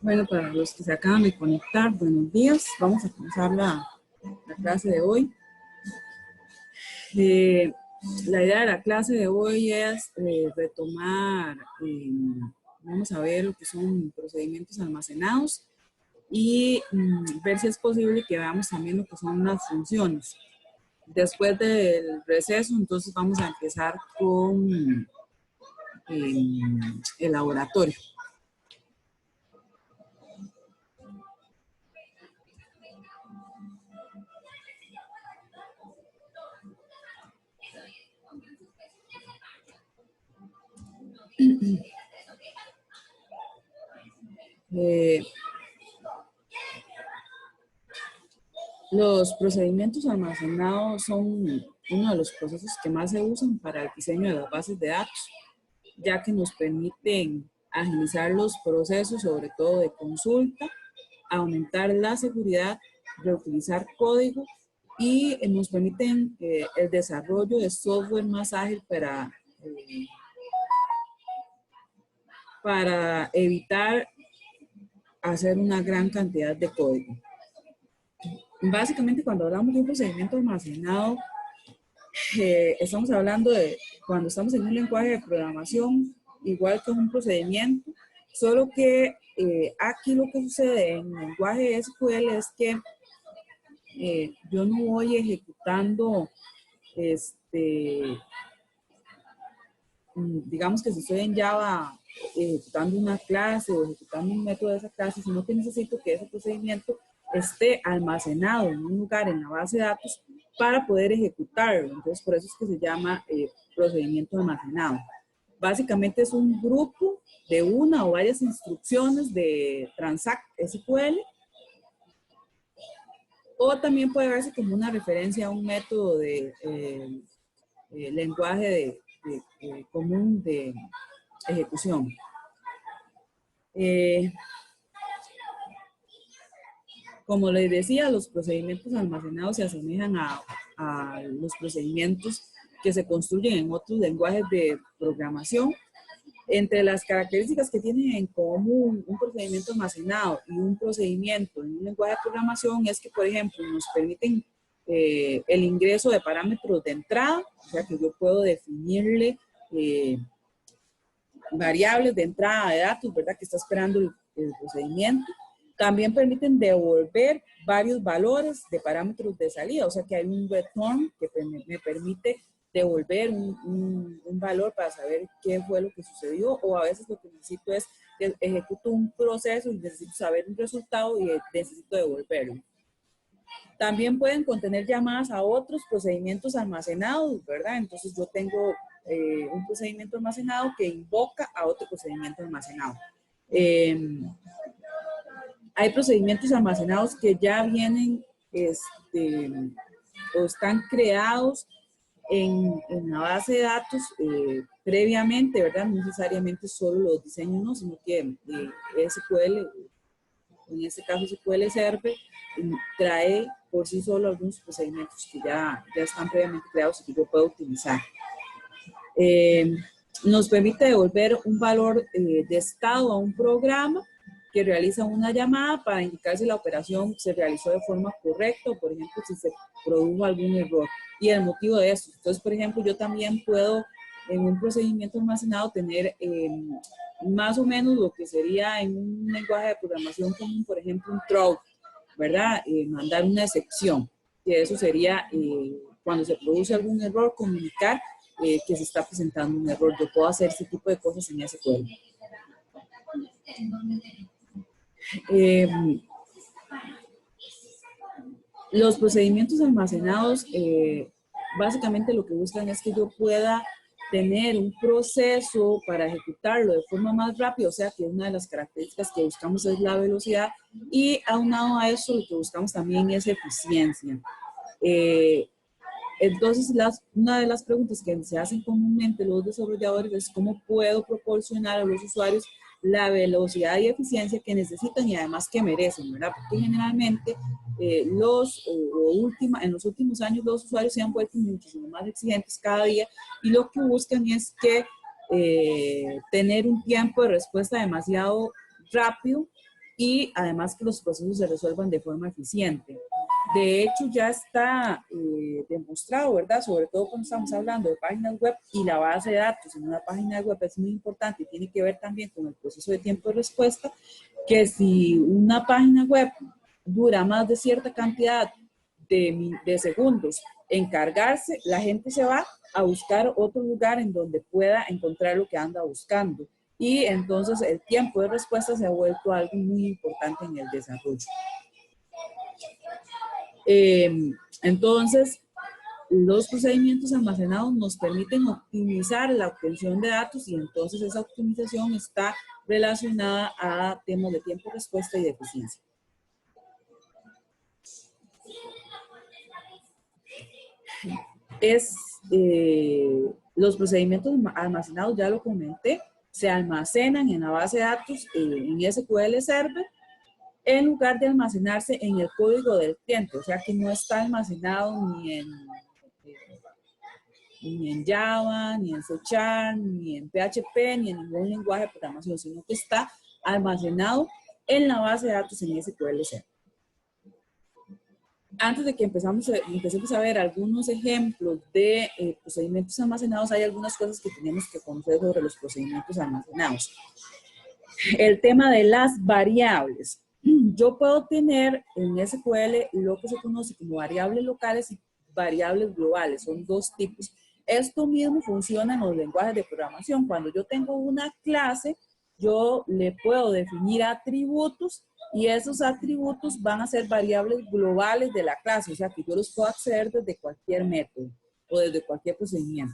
Bueno, para los que se acaban de conectar, buenos días. Vamos a comenzar la clase de hoy. La idea de la clase de hoy es retomar, vamos a ver lo que son procedimientos almacenados y ver si es posible que veamos también lo que son las funciones. Después del receso, entonces vamos a empezar con el laboratorio. Los procedimientos almacenados son uno de los procesos que más se usan para el diseño de las bases de datos, ya que nos permiten agilizar los procesos, sobre todo de consulta, aumentar la seguridad, reutilizar código y nos permiten el desarrollo de software más ágil para evitar hacer una gran cantidad de código. Básicamente, cuando hablamos de un procedimiento almacenado, estamos hablando de cuando estamos en un lenguaje de programación, igual que un procedimiento, solo que aquí lo que sucede en el lenguaje SQL es que yo no voy ejecutando, digamos que si estoy en Java ejecutando una clase o ejecutando un método de esa clase, sino que necesito que ese procedimiento esté almacenado en un lugar en la base de datos para poder ejecutarlo. Entonces, por eso es que se llama procedimiento almacenado. Básicamente es un grupo de una o varias instrucciones de Transact SQL, o también puede verse como una referencia a un método de lenguaje común de ejecución. Como les decía, los procedimientos almacenados se asemejan a los procedimientos que se construyen en otros lenguajes de programación. Entre las características que tienen en común un procedimiento almacenado y un procedimiento en un lenguaje de programación es que, por ejemplo, nos permiten el ingreso de parámetros de entrada, o sea que yo puedo definirle variables de entrada de datos, ¿verdad? Que está esperando el procedimiento. También permiten devolver varios valores de parámetros de salida, o sea que hay un return que me permite devolver un valor para saber qué fue lo que sucedió, o a veces lo que necesito es que ejecuto un proceso y necesito saber un resultado y necesito devolverlo. También pueden contener llamadas a otros procedimientos almacenados, ¿verdad? Entonces yo tengo un procedimiento almacenado que invoca a otro procedimiento almacenado. Hay procedimientos almacenados que ya vienen o están creados en la base de datos previamente, ¿verdad? No necesariamente solo los diseños, no, sino que SQL, en este caso SQL Server, trae por sí solo algunos procedimientos que ya están previamente creados y que yo puedo utilizar. Nos permite devolver un valor de estado a un programa que realiza una llamada para indicar si la operación se realizó de forma correcta o, por ejemplo, si se produjo algún error y el motivo de eso. Entonces, por ejemplo, yo también puedo en un procedimiento almacenado tener más o menos lo que sería en un lenguaje de programación común, por ejemplo, un throw, ¿verdad? Mandar una excepción, que eso sería cuando se produce algún error, comunicar que se está presentando un error. Yo puedo hacer ese tipo de cosas en SQL. Los procedimientos almacenados básicamente lo que buscan es que yo pueda tener un proceso para ejecutarlo de forma más rápida, o sea que una de las características que buscamos es la velocidad, y aunado a eso lo que buscamos también es eficiencia. Entonces, una de las preguntas que se hacen comúnmente los desarrolladores es cómo puedo proporcionar a los usuarios la velocidad y eficiencia que necesitan y además que merecen, ¿verdad? Porque generalmente en los últimos años los usuarios se han vuelto muchísimo más exigentes cada día y lo que buscan es que tener un tiempo de respuesta demasiado rápido y además que los procesos se resuelvan de forma eficiente. De hecho, ya está demostrado, ¿verdad? Sobre todo cuando estamos hablando de páginas web y la base de datos en una página web es muy importante y tiene que ver también con el proceso de tiempo de respuesta, que si una página web dura más de cierta cantidad de segundos en cargarse, la gente se va a buscar otro lugar en donde pueda encontrar lo que anda buscando. Y entonces el tiempo de respuesta se ha vuelto algo muy importante en el desarrollo. Entonces, los procedimientos almacenados nos permiten optimizar la obtención de datos y entonces esa optimización está relacionada a temas de tiempo de respuesta y de eficiencia. Los procedimientos almacenados, ya lo comenté, se almacenan en la base de datos en SQL Server en lugar de almacenarse en el código del cliente, o sea que no está almacenado ni en Java, ni en C#, ni en PHP, ni en ningún lenguaje de programación, sino que está almacenado en la base de datos en SQL Server. Antes de que empecemos a ver algunos ejemplos de procedimientos almacenados, hay algunas cosas que tenemos que conocer sobre los procedimientos almacenados. El tema de las variables. Yo puedo tener en SQL lo que se conoce como variables locales y variables globales. Son dos tipos. Esto mismo funciona en los lenguajes de programación. Cuando yo tengo una clase, yo le puedo definir atributos y esos atributos van a ser variables globales de la clase. O sea, que yo los puedo acceder desde cualquier método o desde cualquier procedimiento.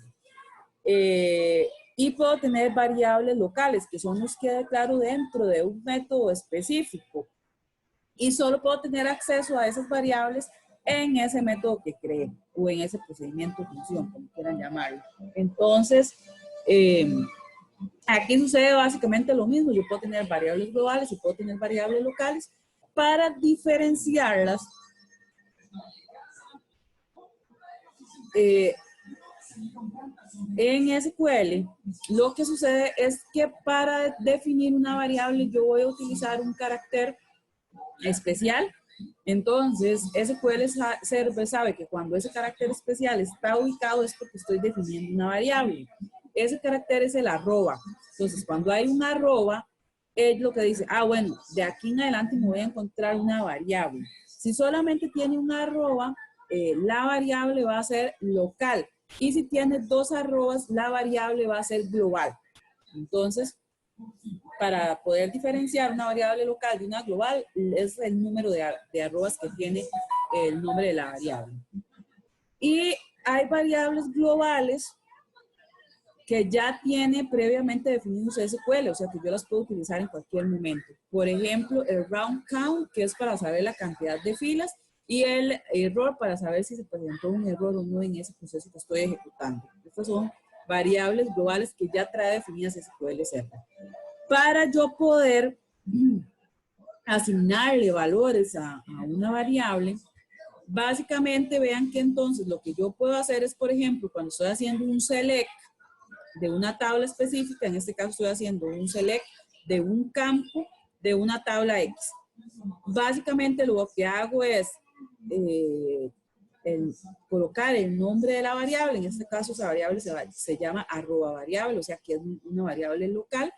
Y puedo tener variables locales, que son los que declaro dentro de un método específico. Y solo puedo tener acceso a esas variables en ese método que creé o en ese procedimiento de función, como quieran llamarlo. Entonces, aquí sucede básicamente lo mismo. Yo puedo tener variables globales y puedo tener variables locales para diferenciarlas. En SQL, lo que sucede es que para definir una variable yo voy a utilizar un carácter especial. Entonces, SQL Server sabe que cuando ese carácter especial está ubicado es porque estoy definiendo una variable. Ese carácter es el arroba. Entonces, cuando hay un arroba, es lo que dice, bueno, de aquí en adelante me voy a encontrar una variable. Si solamente tiene un arroba, la variable va a ser local. Y si tiene dos arrobas, la variable va a ser global. Entonces, para poder diferenciar una variable local de una global, es el número de arrobas que tiene el nombre de la variable. Y hay variables globales que ya tiene previamente definidos SQL, o sea que yo las puedo utilizar en cualquier momento. Por ejemplo, el round count, que es para saber la cantidad de filas, y el error para saber si se presentó un error o no en ese proceso que estoy ejecutando. Estas son variables globales que ya trae definidas SQL Server. Para yo poder asignarle valores a una variable, básicamente vean que entonces lo que yo puedo hacer es, por ejemplo, cuando estoy haciendo un select de una tabla específica, en este caso estoy haciendo un select de un campo de una tabla X. Básicamente lo que hago es colocar el nombre de la variable, en este caso esa variable se llama arroba variable, o sea que es una variable local,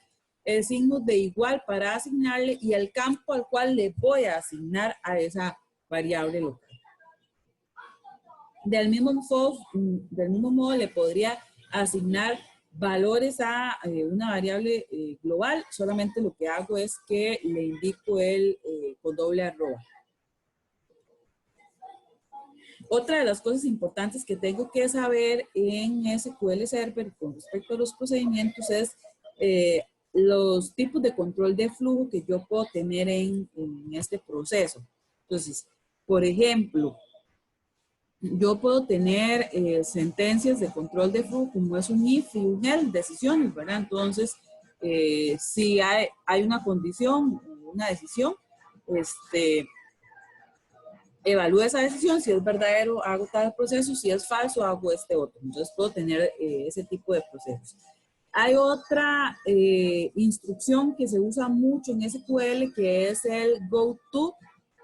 el signo de igual para asignarle y el campo al cual le voy a asignar a esa variable local. Del mismo modo le podría asignar valores a una variable global, solamente lo que hago es que le indico con doble arroba. Otra de las cosas importantes que tengo que saber en SQL Server con respecto a los procedimientos es los tipos de control de flujo que yo puedo tener en este proceso. Entonces, por ejemplo, yo puedo tener sentencias de control de flujo como es un if y un else, decisiones, ¿verdad? Entonces, si hay una condición, una decisión, evalúo esa decisión, si es verdadero hago tal proceso, si es falso hago este otro. Entonces puedo tener ese tipo de procesos. Hay otra instrucción que se usa mucho en SQL, que es el goto,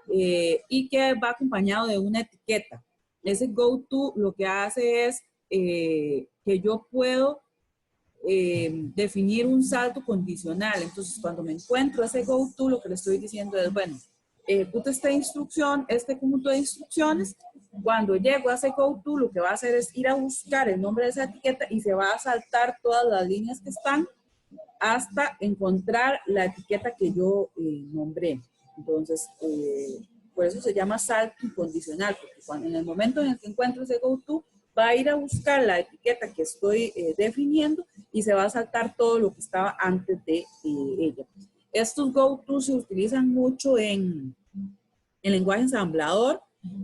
y que va acompañado de una etiqueta. Ese goto lo que hace es que yo puedo definir un salto condicional. Entonces, cuando me encuentro ese goto, lo que le estoy diciendo es, bueno, ejecuta esta instrucción, este conjunto de instrucciones. Cuando llego a ese goto, lo que va a hacer es ir a buscar el nombre de esa etiqueta y se va a saltar todas las líneas que están hasta encontrar la etiqueta que yo nombré. Entonces, por eso se llama salto incondicional, porque cuando, en el momento en el que encuentro ese goto, va a ir a buscar la etiqueta que estoy definiendo y se va a saltar todo lo que estaba antes de ella. Estos goto se utilizan mucho en lenguaje ensamblador,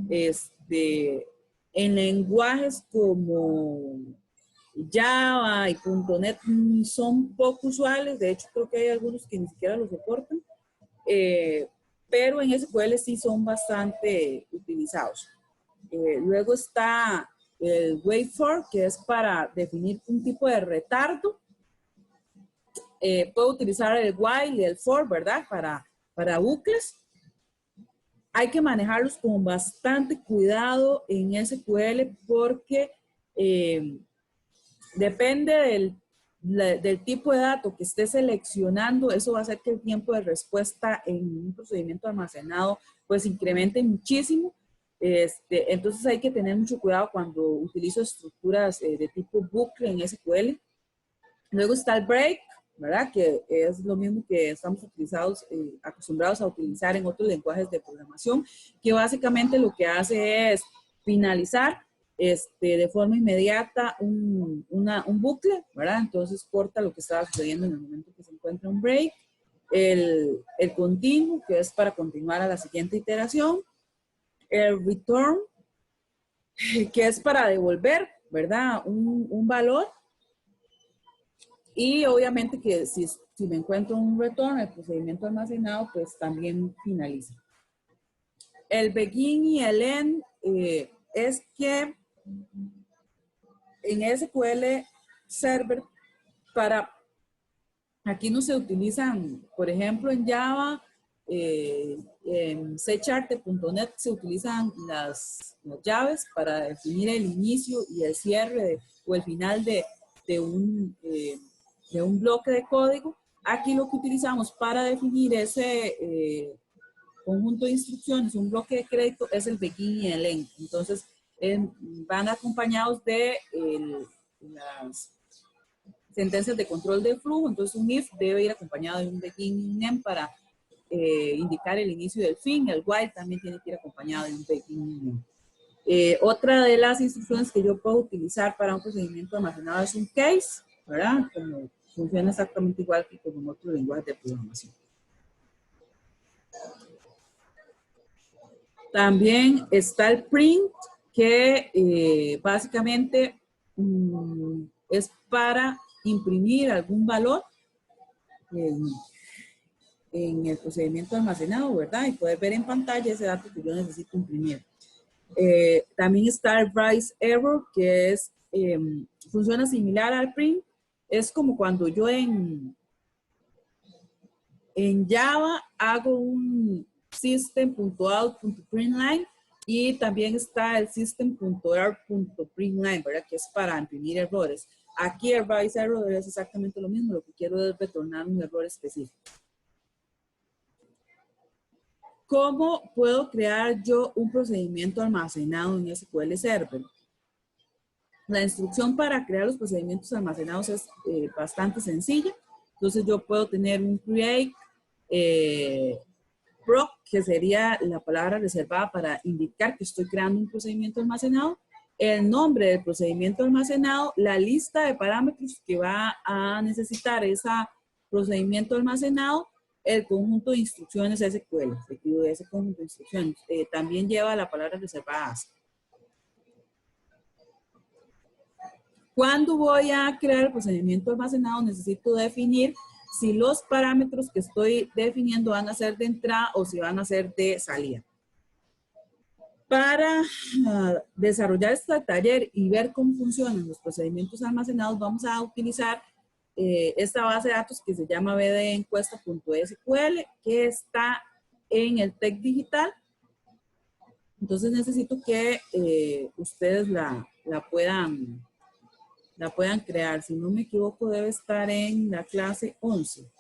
en lenguajes como Java y .NET son poco usuales. De hecho, creo que hay algunos que ni siquiera lo soportan, pero en SQL sí son bastante utilizados. Luego está el wait for, que es para definir un tipo de retardo. Puedo utilizar el while y el for, ¿verdad? Para bucles. Hay que manejarlos con bastante cuidado en SQL porque depende del tipo de dato que esté seleccionando, eso va a hacer que el tiempo de respuesta en un procedimiento almacenado pues incremente muchísimo. Entonces hay que tener mucho cuidado cuando utilizo estructuras de tipo bucle en SQL. Luego está el break, ¿verdad? Que es lo mismo que estamos acostumbrados a utilizar en otros lenguajes de programación, que básicamente lo que hace es finalizar de forma inmediata un bucle, ¿verdad? Entonces corta lo que estaba sucediendo en el momento que se encuentra un break. El continuo, que es para continuar a la siguiente iteración. El return, que es para devolver, ¿verdad? Un valor. Y obviamente que si me encuentro un return, el procedimiento almacenado, pues también finaliza. El begin y el end es que en SQL Server, aquí no se utilizan, por ejemplo, en Java, en C#.net se utilizan las llaves para definir el inicio y el cierre o el final de un bloque de código. Aquí lo que utilizamos para definir ese conjunto de instrucciones, un bloque de crédito, es el begin y el end. Entonces, van acompañados de las sentencias de control de flujo. Entonces, un if debe ir acompañado de un begin y un end para indicar el inicio y el fin. El while también tiene que ir acompañado de un begin y un end. Otra de las instrucciones que yo puedo utilizar para un procedimiento almacenado es un case, ¿verdad? Como funciona exactamente igual que con otro lenguaje de programación. También está el print, que básicamente es para imprimir algún valor en el procedimiento almacenado, ¿verdad? Y poder ver en pantalla ese dato que yo necesito imprimir. También está el rise error, que es, funciona similar al print. Es como cuando yo en Java hago un system.out.println y también está el system.out.println, ¿verdad? Que es para imprimir errores. Aquí el rise error es exactamente lo mismo, lo que quiero es retornar un error específico. ¿Cómo puedo crear yo un procedimiento almacenado en SQL Server? La instrucción para crear los procedimientos almacenados es bastante sencilla. Entonces yo puedo tener un create proc, que sería la palabra reservada para indicar que estoy creando un procedimiento almacenado, el nombre del procedimiento almacenado, la lista de parámetros que va a necesitar ese procedimiento almacenado, el conjunto de instrucciones SQL, efectivo de ese conjunto de instrucciones. También lleva la palabra reservada ASCII. Cuando voy a crear el procedimiento almacenado, necesito definir si los parámetros que estoy definiendo van a ser de entrada o si van a ser de salida. Para desarrollar este taller y ver cómo funcionan los procedimientos almacenados, vamos a utilizar esta base de datos que se llama bdencuesta.sql, que está en el TEC Digital. Entonces necesito que ustedes la puedan crear. Si no me equivoco, debe estar en la clase 11.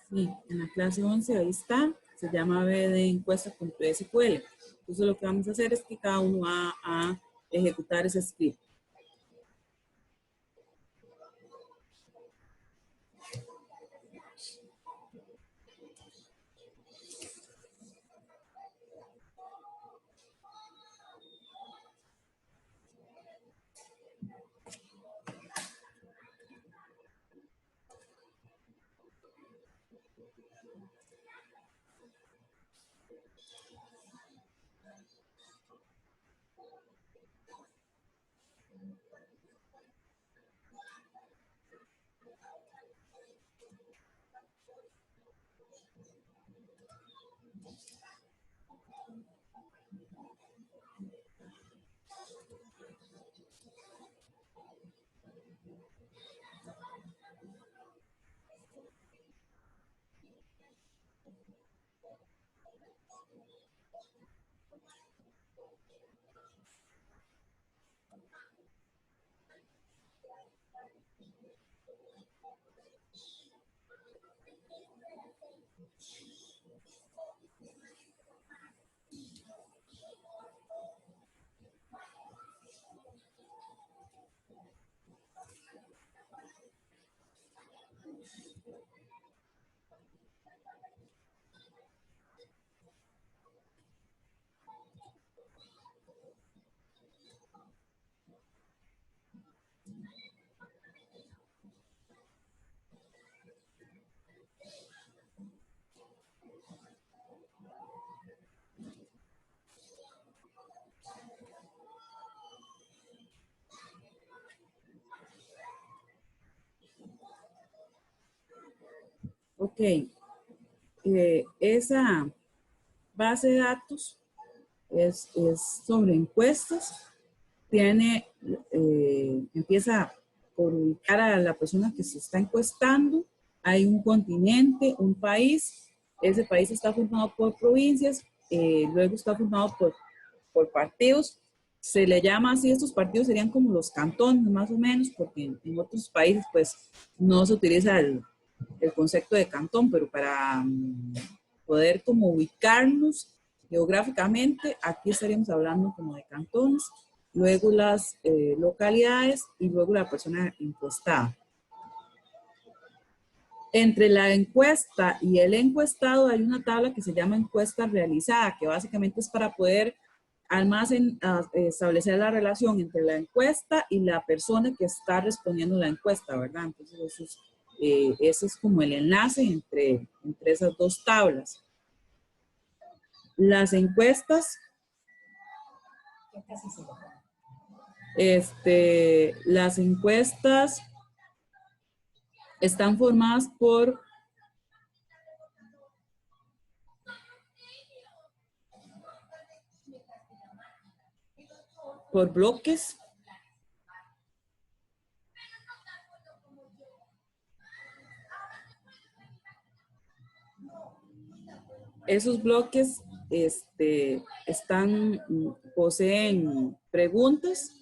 Sí, en la clase 11 ahí está, se llama bdencuesta.sql. Entonces lo que vamos a hacer es que cada uno va a ejecutar ese script. Ok, esa base de datos es sobre encuestas. Tiene, empieza por ubicar a la persona que se está encuestando. Hay un continente, un país. Ese país está formado por provincias, luego está formado por partidos. Se le llama así, estos partidos serían como los cantones más o menos, porque en otros países pues no se utiliza el concepto de cantón, pero para poder como ubicarnos geográficamente, aquí estaríamos hablando como de cantones, luego las localidades y luego la persona encuestada. Entre la encuesta y el encuestado hay una tabla que se llama encuesta realizada, que básicamente es para poder establecer la relación entre la encuesta y la persona que está respondiendo la encuesta, ¿verdad? Entonces ese es como el enlace entre esas dos tablas. Las encuestas, las encuestas están formadas por bloques. Esos bloques poseen preguntas.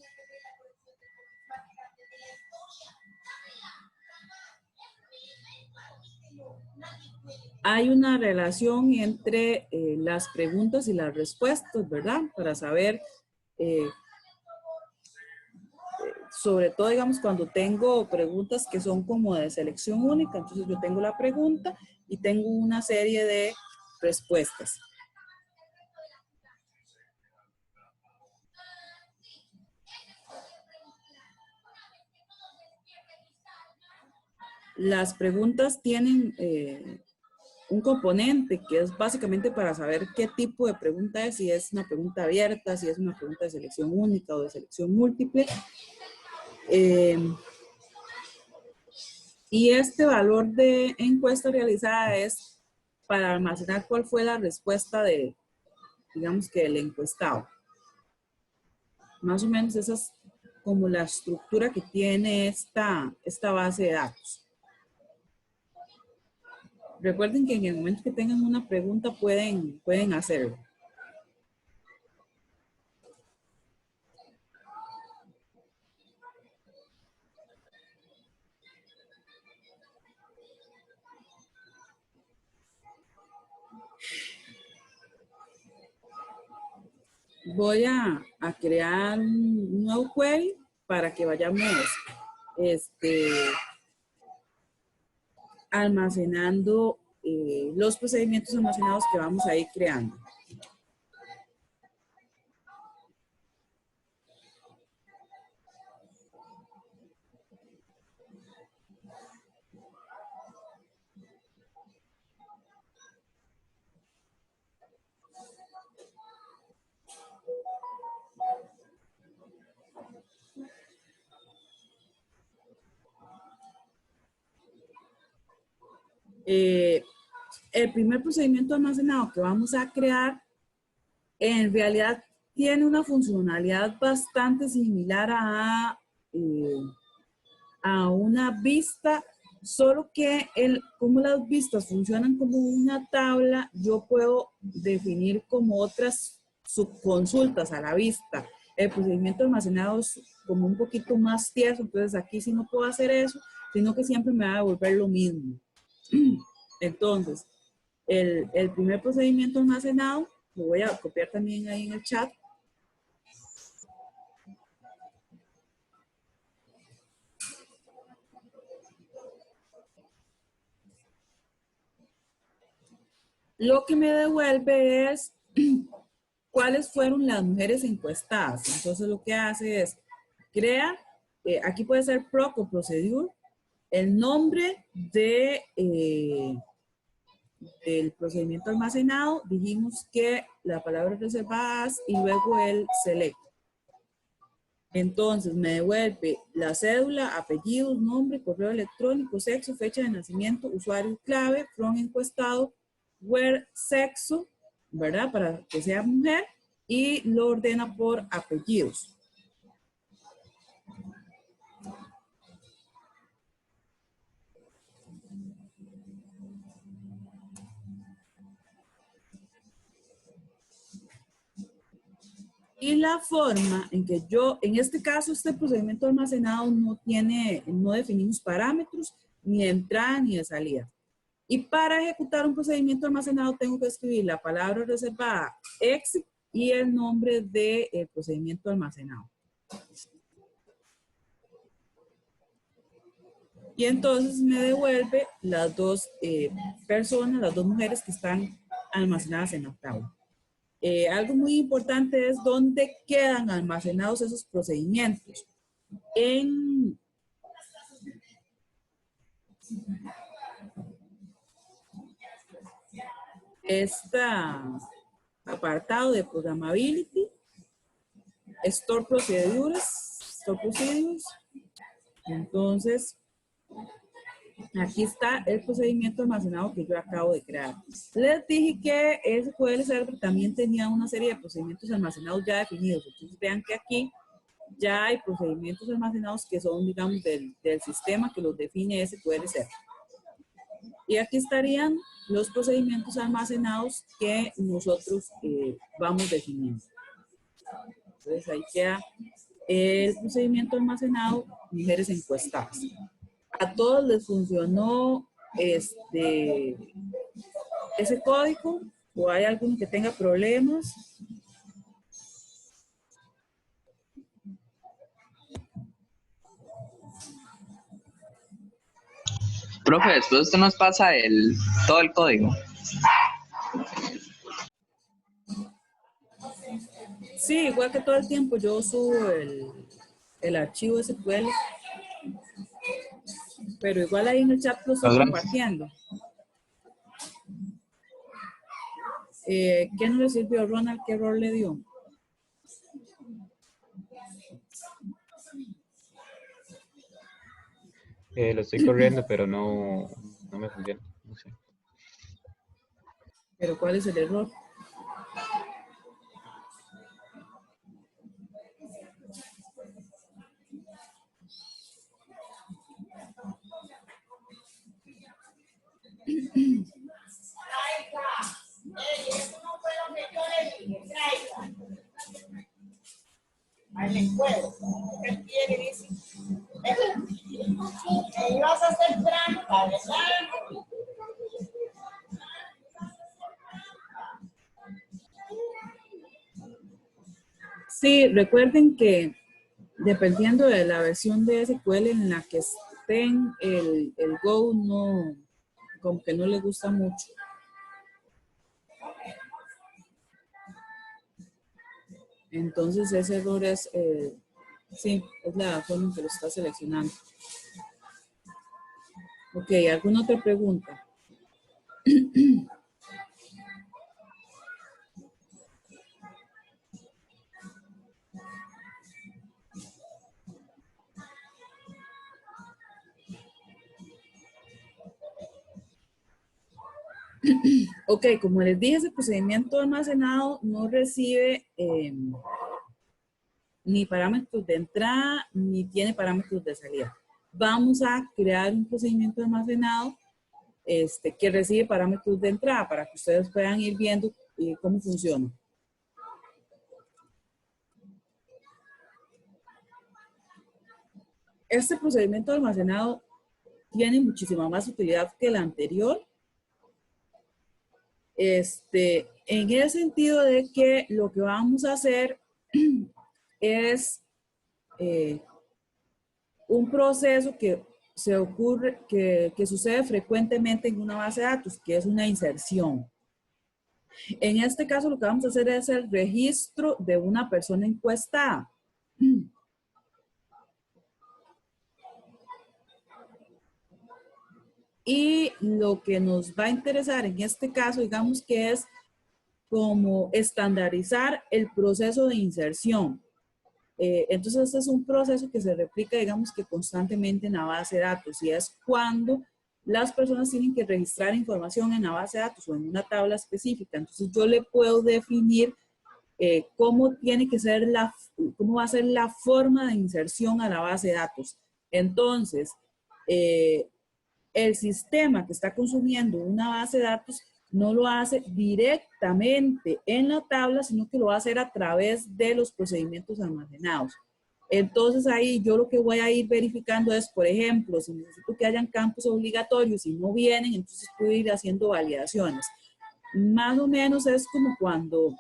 Hay una relación entre las preguntas y las respuestas, ¿verdad? Para saber, sobre todo, digamos, cuando tengo preguntas que son como de selección única, entonces yo tengo la pregunta y tengo una serie de respuestas. Las preguntas tienen un componente que es básicamente para saber qué tipo de pregunta es, si es una pregunta abierta, si es una pregunta de selección única o de selección múltiple. Y este valor de encuesta realizada es para almacenar cuál fue la respuesta de, digamos que del encuestado. Más o menos esa es como la estructura que tiene esta base de datos. Recuerden que en el momento que tengan una pregunta pueden hacerlo. Voy a crear un nuevo query para que vayamos almacenando los procedimientos almacenados que vamos a ir creando. El primer procedimiento almacenado que vamos a crear en realidad tiene una funcionalidad bastante similar a una vista, solo que como las vistas funcionan como una tabla, yo puedo definir como otras subconsultas a la vista. El procedimiento almacenado es como un poquito más tieso, entonces aquí sí no puedo hacer eso, sino que siempre me va a devolver lo mismo. Entonces, el primer procedimiento almacenado, lo voy a copiar también ahí en el chat. Lo que me devuelve es cuáles fueron las mujeres encuestadas. Entonces lo que hace es, crea, aquí puede ser PROC o Procedure, el nombre del procedimiento almacenado, dijimos que la palabra reservadas y luego el select. Entonces me devuelve la cédula, apellidos, nombre, correo electrónico, sexo, fecha de nacimiento, usuario clave, from encuestado, where sexo, ¿verdad? Para que sea mujer, y lo ordena por apellidos. Y la forma en que en este caso, este procedimiento almacenado no definimos parámetros ni de entrada ni de salida. Y para ejecutar un procedimiento almacenado tengo que escribir la palabra reservada exit y el nombre del procedimiento almacenado. Y entonces me devuelve las dos personas, las dos mujeres que están almacenadas en la tabla. Algo muy importante es dónde quedan almacenados esos procedimientos. En este apartado de Programmability, Store Procedures. Entonces, aquí está el procedimiento almacenado que yo acabo de crear. Les dije que SQL Server también tenía una serie de procedimientos almacenados ya definidos. Entonces, vean que aquí ya hay procedimientos almacenados que son, digamos, del sistema que los define SQL Server. Y aquí estarían los procedimientos almacenados que nosotros vamos definiendo. Entonces, ahí queda el procedimiento almacenado, mujeres encuestadas. A todos les funcionó ese código o hay alguno que tenga problemas. Profe, después usted nos pasa todo el código. Sí, igual que todo el tiempo yo subo el archivo SQL. Pero igual ahí en el chat lo estoy compartiendo. ¿Qué no le sirvió a Ronald? ¿Qué error le dio? Lo estoy corriendo, pero no me funciona. No sé. ¿Pero cuál es el error? Ahí me puedo. ¿Qué quiere decir? Ibas a hacer trampa, ¿verdad? Sí, recuerden que dependiendo de la versión de SQL en la que estén, el Go no, como que no le gusta mucho. Entonces ese error es, sí, es la forma en que lo está seleccionando. Ok, ¿alguna otra pregunta? Ok, como les dije, ese procedimiento almacenado no recibe ni parámetros de entrada, ni tiene parámetros de salida. Vamos a crear un procedimiento almacenado que recibe parámetros de entrada para que ustedes puedan ir viendo cómo funciona. Este procedimiento almacenado tiene muchísima más utilidad que el anterior. En el sentido de que lo que vamos a hacer es un proceso que que sucede frecuentemente en una base de datos, que es una inserción. En este caso, lo que vamos a hacer es el registro de una persona encuestada. Y lo que nos va a interesar en este caso, digamos que es como estandarizar el proceso de inserción. Entonces, este es un proceso que se replica, digamos que constantemente en la base de datos, y es cuando las personas tienen que registrar información en la base de datos o en una tabla específica. Entonces, yo le puedo definir cómo tiene que ser cómo va a ser la forma de inserción a la base de datos. Entonces, el sistema que está consumiendo una base de datos no lo hace directamente en la tabla, sino que lo va a hacer a través de los procedimientos almacenados. Entonces ahí yo lo que voy a ir verificando es, por ejemplo, si necesito que hayan campos obligatorios y no vienen, entonces puedo ir haciendo validaciones. Más o menos es como cuando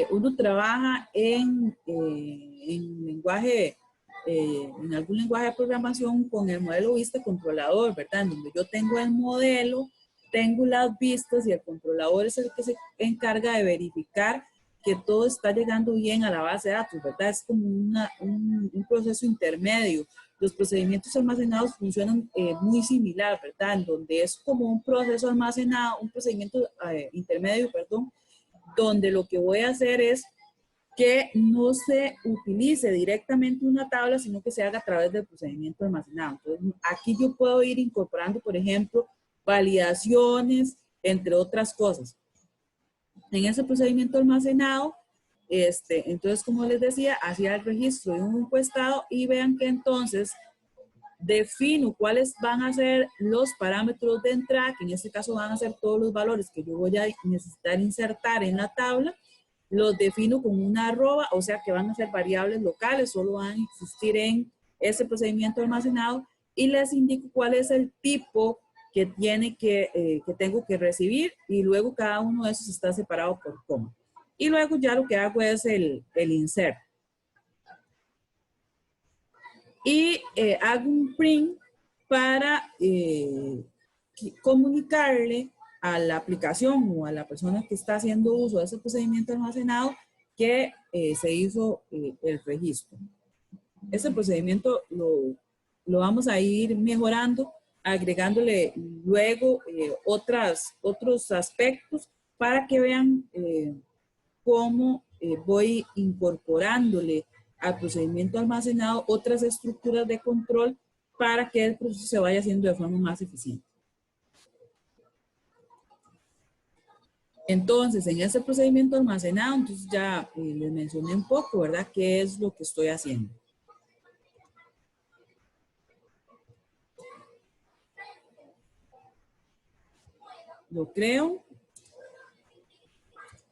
uno trabaja en lenguaje, en algún lenguaje de programación con el modelo vista controlador, ¿verdad? En donde yo tengo el modelo, tengo las vistas y el controlador es el que se encarga de verificar que todo está llegando bien a la base de datos, ¿verdad? Es como un proceso intermedio. Los procedimientos almacenados funcionan muy similar, ¿verdad? En donde es como un proceso almacenado, un procedimiento intermedio, perdón, donde lo que voy a hacer es que no se utilice directamente una tabla, sino que se haga a través del procedimiento almacenado. Entonces, aquí yo puedo ir incorporando, por ejemplo, validaciones, entre otras cosas. En ese procedimiento almacenado, entonces, como les decía, hacía el registro de un encuestado y vean que entonces defino cuáles van a ser los parámetros de entrada, que en este caso van a ser todos los valores que yo voy a necesitar insertar en la tabla. Los defino con una arroba, o sea que van a ser variables locales, solo van a existir en ese procedimiento almacenado, y les indico cuál es el tipo que tengo que recibir, y luego cada uno de esos está separado por coma. Y luego ya lo que hago es el insert. Y hago un print para comunicarle a la aplicación o a la persona que está haciendo uso de ese procedimiento almacenado que se hizo el registro. Ese procedimiento lo vamos a ir mejorando, agregándole luego otros aspectos para que vean cómo voy incorporándole al procedimiento almacenado otras estructuras de control para que el proceso se vaya haciendo de forma más eficiente. Entonces, en este procedimiento almacenado, entonces ya les mencioné un poco, ¿verdad? ¿Qué es lo que estoy haciendo? Lo creo.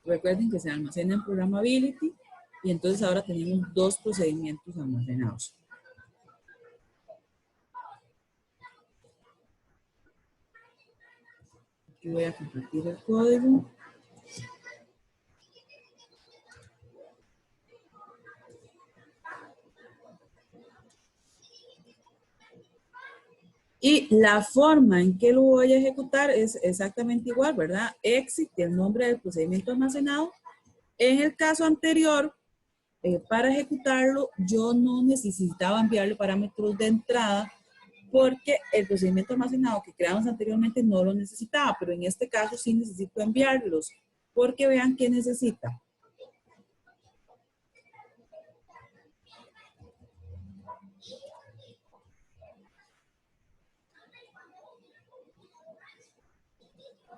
Recuerden que se almacena en Programmability y entonces ahora tenemos dos procedimientos almacenados. Aquí voy a compartir el código. Y la forma en que lo voy a ejecutar es exactamente igual, ¿verdad? Exit, el nombre del procedimiento almacenado. En el caso anterior, para ejecutarlo, yo no necesitaba enviarle parámetros de entrada porque el procedimiento almacenado que creamos anteriormente no lo necesitaba, pero en este caso sí necesito enviarlos, porque vean qué necesita.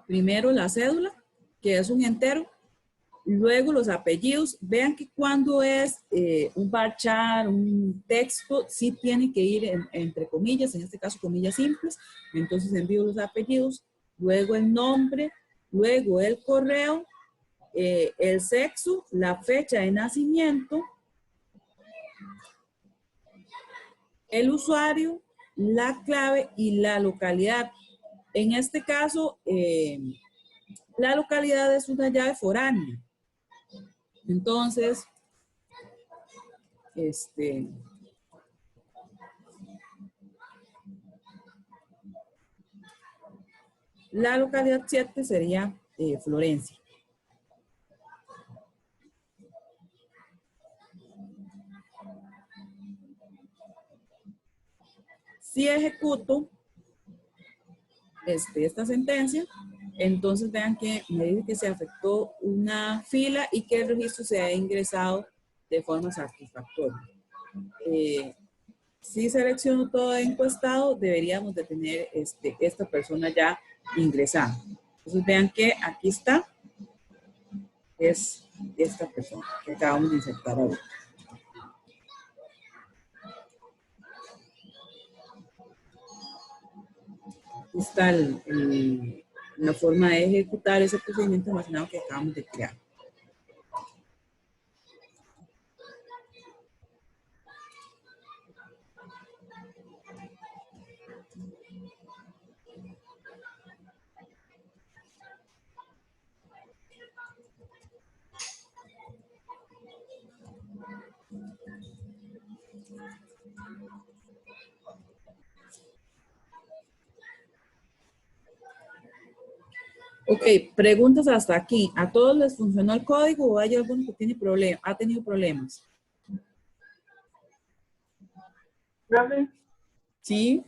Primero la cédula, que es un entero. Luego los apellidos. Vean que cuando es un varchar, un texto, sí tiene que ir entre comillas, en este caso comillas simples. Entonces envío los apellidos, luego el nombre, luego el correo, el sexo, la fecha de nacimiento, el usuario, la clave y la localidad. En este caso, la localidad es una llave foránea. Entonces, la localidad 7 sería Florencia. Si ejecuto esta sentencia, entonces vean que me dice que se afectó una fila y que el registro se ha ingresado de forma satisfactoria. Si selecciono todo encuestado, deberíamos de tener esta persona ya ingresada. Entonces vean que aquí está, es esta persona que acabamos de insertar ahora. Aquí está la forma de ejecutar ese procedimiento almacenado que acabamos de crear. Ok, preguntas hasta aquí. ¿A todos les funcionó el código o hay alguno que tiene ha tenido problemas? Profe, Sí.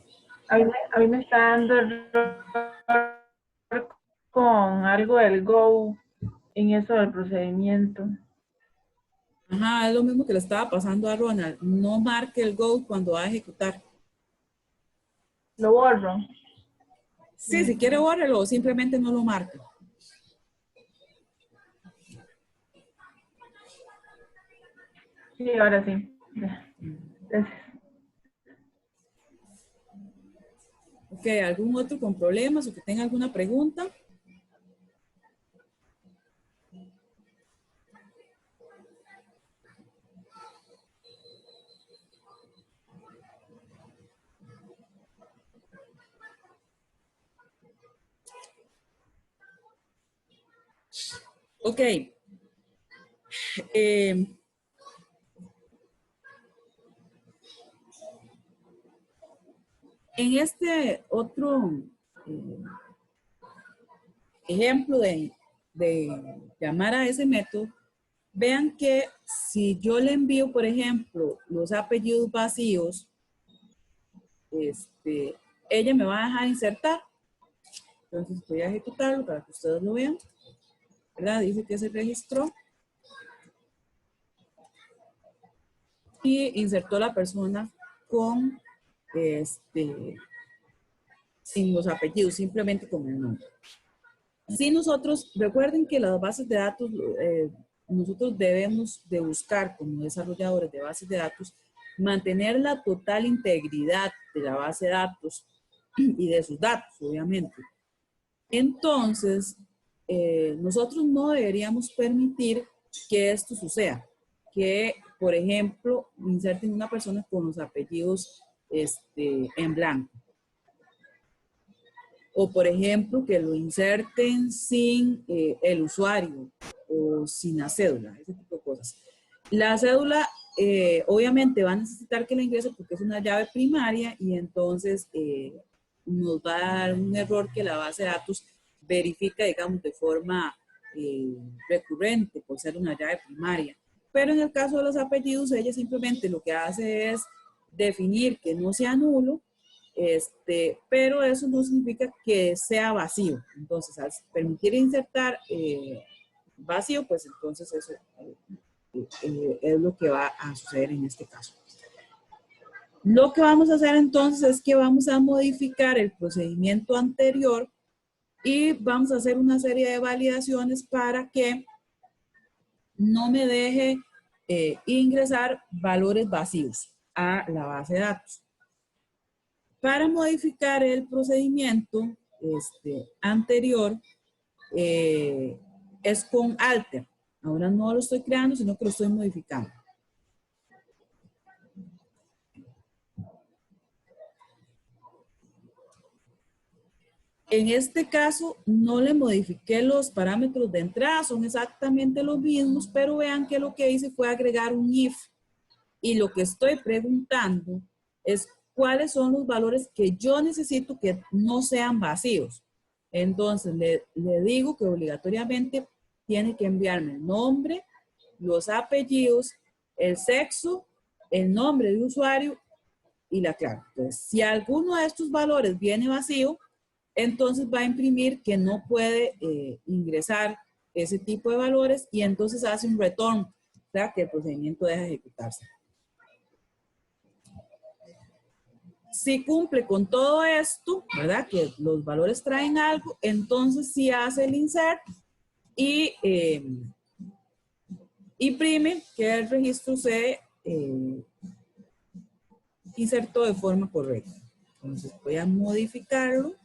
a mí me está dando error con algo del Go en eso del procedimiento. Ajá, es lo mismo que le estaba pasando a Ronald. No marque el Go cuando va a ejecutar. Lo borro. Sí, si quiere bórrelo o simplemente no lo marque. Sí, ahora sí. Gracias. Ok, ¿algún otro con problemas o que tenga alguna pregunta? Ok. En este otro ejemplo de llamar a ese método, vean que si yo le envío, por ejemplo, los apellidos vacíos, ella me va a dejar insertar. Entonces voy a ejecutarlo para que ustedes lo vean. ¿Verdad? Dice que se registró. Y insertó la persona con, sin los apellidos, simplemente con el nombre. Si nosotros, recuerden que las bases de datos, nosotros debemos de buscar como desarrolladores de bases de datos, mantener la total integridad de la base de datos y de sus datos, obviamente. Entonces, nosotros no deberíamos permitir que esto suceda, que, por ejemplo, inserten una persona con los apellidos en blanco. O, por ejemplo, que lo inserten sin el usuario o sin la cédula, ese tipo de cosas. La cédula, obviamente, va a necesitar que la ingrese porque es una llave primaria y entonces nos va a dar un error que la base de datos verifica, digamos, de forma recurrente por ser una llave primaria. Pero en el caso de los apellidos, ella simplemente lo que hace es definir que no sea nulo, pero eso no significa que sea vacío. Entonces, al permitir insertar vacío, pues entonces eso es lo que va a suceder en este caso. Lo que vamos a hacer entonces es que vamos a modificar el procedimiento anterior y vamos a hacer una serie de validaciones para que no me deje ingresar valores vacíos a la base de datos. Para modificar el procedimiento anterior es con alter. Ahora no lo estoy creando, sino que lo estoy modificando. En este caso no le modifiqué los parámetros de entrada, son exactamente los mismos, pero vean que lo que hice fue agregar un if. Y lo que estoy preguntando es cuáles son los valores que yo necesito que no sean vacíos. Entonces le digo que obligatoriamente tiene que enviarme el nombre, los apellidos, el sexo, el nombre de usuario y la clave. Entonces, si alguno de estos valores viene vacío, entonces va a imprimir que no puede ingresar ese tipo de valores y entonces hace un return, o sea que el procedimiento deja de ejecutarse. Si cumple con todo esto, ¿verdad? Que los valores traen algo, entonces sí hace el insert y imprime que el registro se insertó de forma correcta. Entonces voy a modificarlo.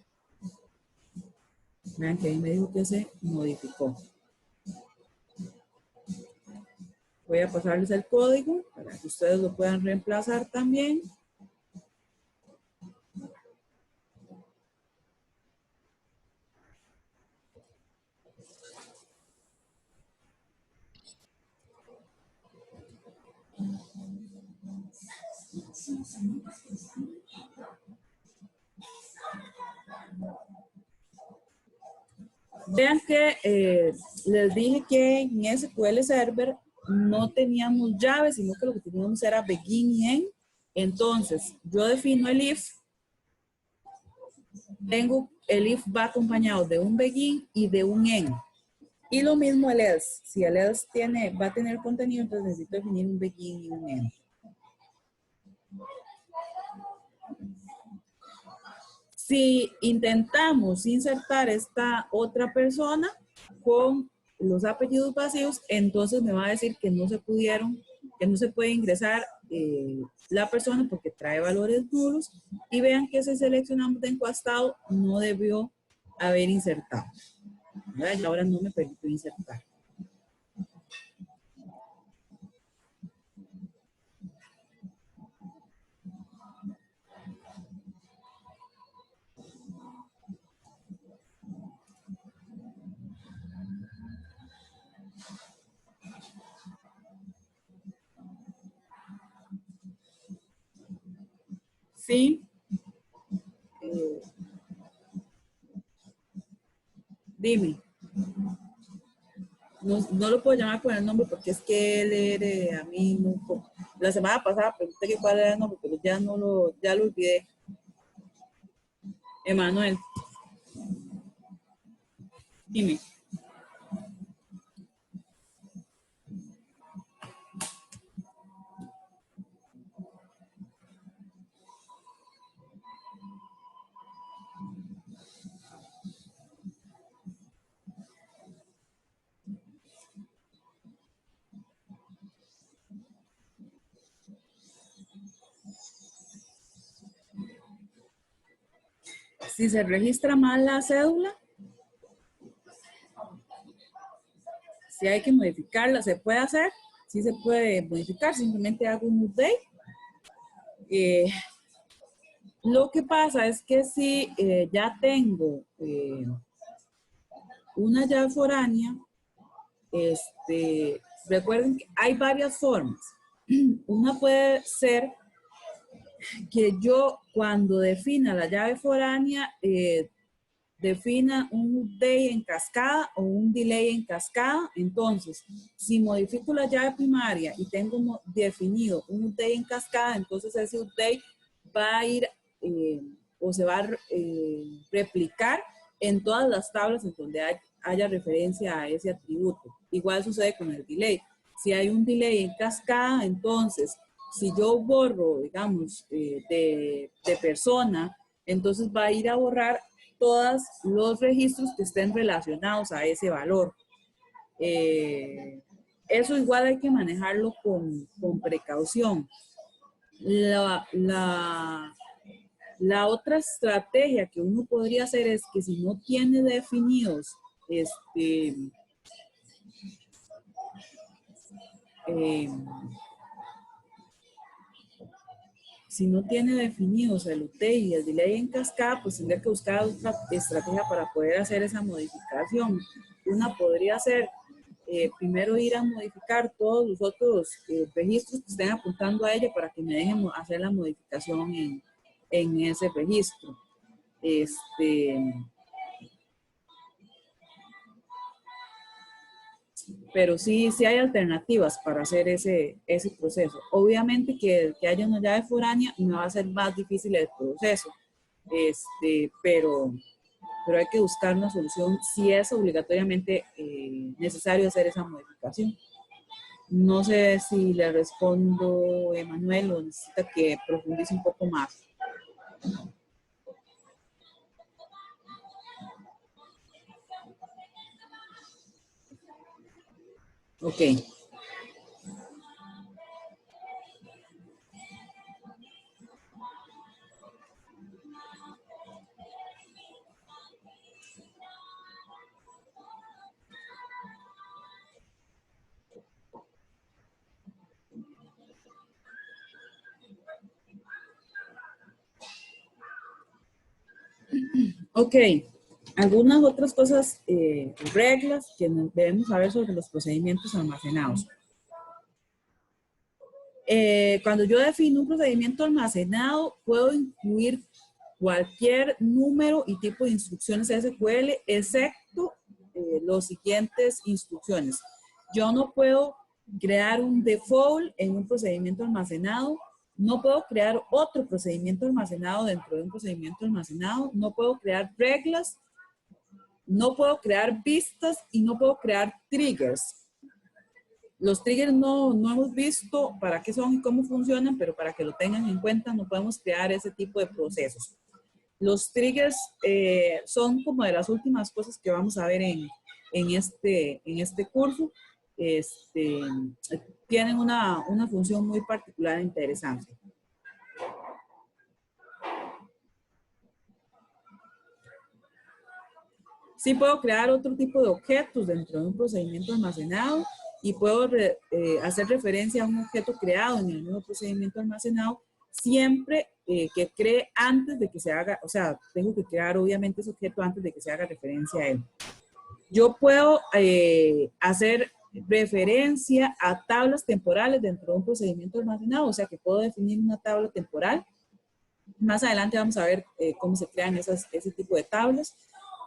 Vean que ahí me dijo que se modificó. Voy a pasarles el código para que ustedes lo puedan reemplazar también. Vean que les dije que en SQL Server no teníamos llaves, sino que lo que teníamos era begin y end. Entonces, yo defino el if. El if va acompañado de un begin y de un end. Y lo mismo el else. Si el else va a tener contenido, entonces necesito definir un begin y un end. Si intentamos insertar esta otra persona con los apellidos vacíos, entonces me va a decir que no se puede ingresar la persona porque trae valores nulos. Y vean que si seleccionamos de encuestado no debió haber insertado. ¿Verdad? Y ahora no me permitió insertar. Sí. Dime. No lo puedo llamar por el nombre porque es que él a mí no. La semana pasada pregunté que cuál era el nombre, pero ya lo olvidé. Emanuel. Dime. Si se registra mal la cédula, si hay que modificarla, ¿se puede hacer? Sí se puede modificar, simplemente hago un update. Lo que pasa es que si ya tengo una llave foránea, recuerden que hay varias formas. Una puede ser que yo cuando defina la llave foránea, defina un update en cascada o un delay en cascada. Entonces, si modifico la llave primaria y tengo definido un update en cascada, entonces ese update va a ir o se va a replicar en todas las tablas en donde haya referencia a ese atributo. Igual sucede con el delay. Si hay un delay en cascada, entonces, si yo borro, digamos, de persona, entonces va a ir a borrar todos los registros que estén relacionados a ese valor. Eso igual hay que manejarlo con precaución. La otra estrategia que uno podría hacer es que si no tiene definidos si no tiene definidos el UTI y el delay en cascada, pues tendría que buscar otra estrategia para poder hacer esa modificación. Una podría ser primero ir a modificar todos los otros registros que estén apuntando a ella para que me dejen hacer la modificación en ese registro. Pero sí hay alternativas para hacer ese proceso. Obviamente que haya una llave foránea me va a ser más difícil el proceso, pero hay que buscar una solución si es obligatoriamente necesario hacer esa modificación. No sé si le respondo, Emanuel, o necesita que profundice un poco más. Ok. Ok, algunas otras cosas, reglas que debemos saber sobre los procedimientos almacenados. Cuando yo defino un procedimiento almacenado, puedo incluir cualquier número y tipo de instrucciones SQL, excepto las siguientes instrucciones. Yo no puedo crear un default en un procedimiento almacenado. No puedo crear otro procedimiento almacenado dentro de un procedimiento almacenado. No puedo crear reglas. No puedo crear vistas y no puedo crear triggers. Los triggers no hemos visto para qué son y cómo funcionan, pero para que lo tengan en cuenta no podemos crear ese tipo de procesos. Los triggers son como de las últimas cosas que vamos a ver en este curso. Tienen una función muy particular e interesante. Sí puedo crear otro tipo de objetos dentro de un procedimiento almacenado y puedo hacer referencia a un objeto creado en el mismo procedimiento almacenado siempre que cree antes de que se haga, o sea, tengo que crear obviamente ese objeto antes de que se haga referencia a él. Yo puedo hacer referencia a tablas temporales dentro de un procedimiento almacenado, o sea que puedo definir una tabla temporal. Más adelante vamos a ver cómo se crean ese tipo de tablas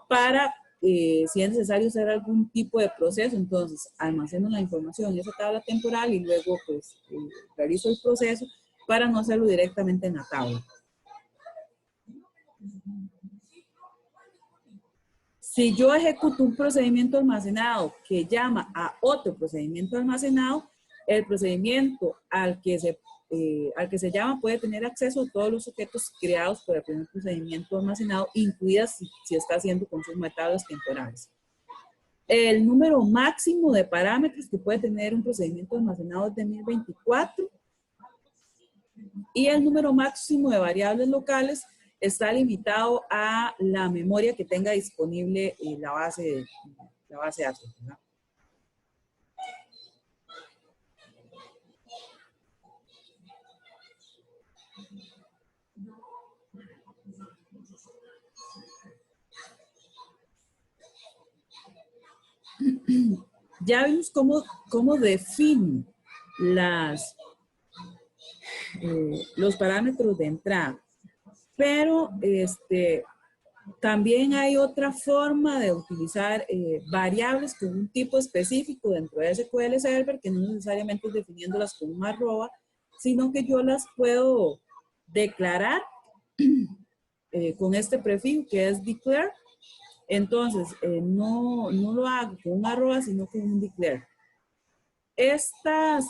para, si es necesario hacer algún tipo de proceso, entonces almaceno la información en esa tabla temporal y luego pues realizo el proceso para no hacerlo directamente en la tabla. Si yo ejecuto un procedimiento almacenado que llama a otro procedimiento almacenado, el procedimiento al que se llama puede tener acceso a todos los objetos creados por el primer procedimiento almacenado, incluidas si está haciendo consumo de tablas temporales. El número máximo de parámetros que puede tener un procedimiento almacenado es de 1024 y el número máximo de variables locales está limitado a la memoria que tenga disponible la base de datos, ¿verdad? Ya vimos cómo defino los parámetros de entrada, pero también hay otra forma de utilizar variables con un tipo específico dentro de SQL Server, que no necesariamente es definiéndolas con un arroba, sino que yo las puedo declarar con este prefijo que es declare. Entonces, no lo hago con un arroba, sino con un declare. Estas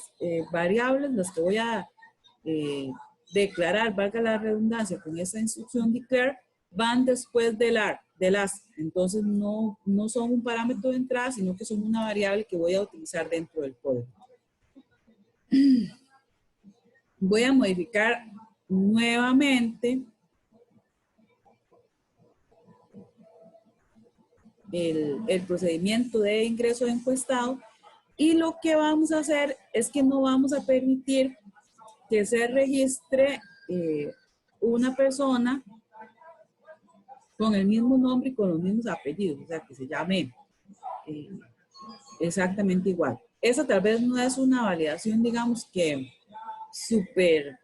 variables, las que voy a declarar, valga la redundancia, con esta instrucción declare, van después del as. Entonces, no son un parámetro de entrada, sino que son una variable que voy a utilizar dentro del código. Voy a modificar nuevamente el procedimiento de ingreso de encuestado, y lo que vamos a hacer es que no vamos a permitir que se registre una persona con el mismo nombre y con los mismos apellidos, o sea, que se llame exactamente igual. Esa tal vez no es una validación, digamos, que súper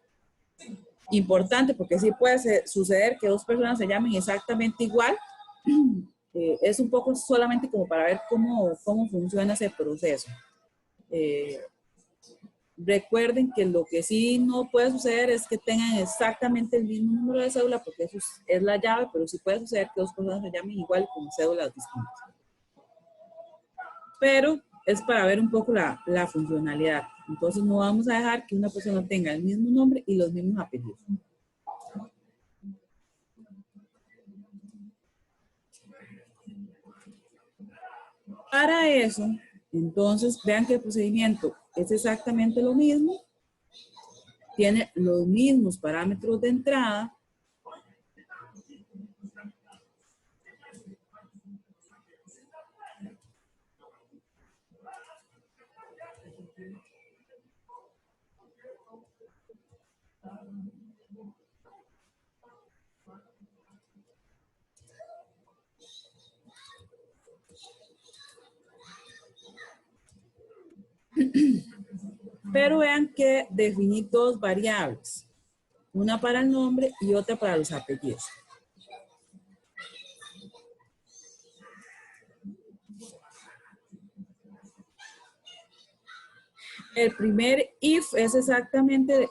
importante, porque sí puede suceder que dos personas se llamen exactamente igual. Es un poco solamente como para ver cómo funciona ese proceso. Recuerden que lo que sí no puede suceder es que tengan exactamente el mismo número de cédula, porque eso es la llave, pero sí puede suceder que dos personas se llamen igual con cédulas distintas. Pero es para ver un poco la funcionalidad. Entonces no vamos a dejar que una persona tenga el mismo nombre y los mismos apellidos. Para eso, entonces vean que el procedimiento es exactamente lo mismo, tiene los mismos parámetros de entrada, pero vean que definí dos variables, una para el nombre y otra para los apellidos. El primer if es exactamente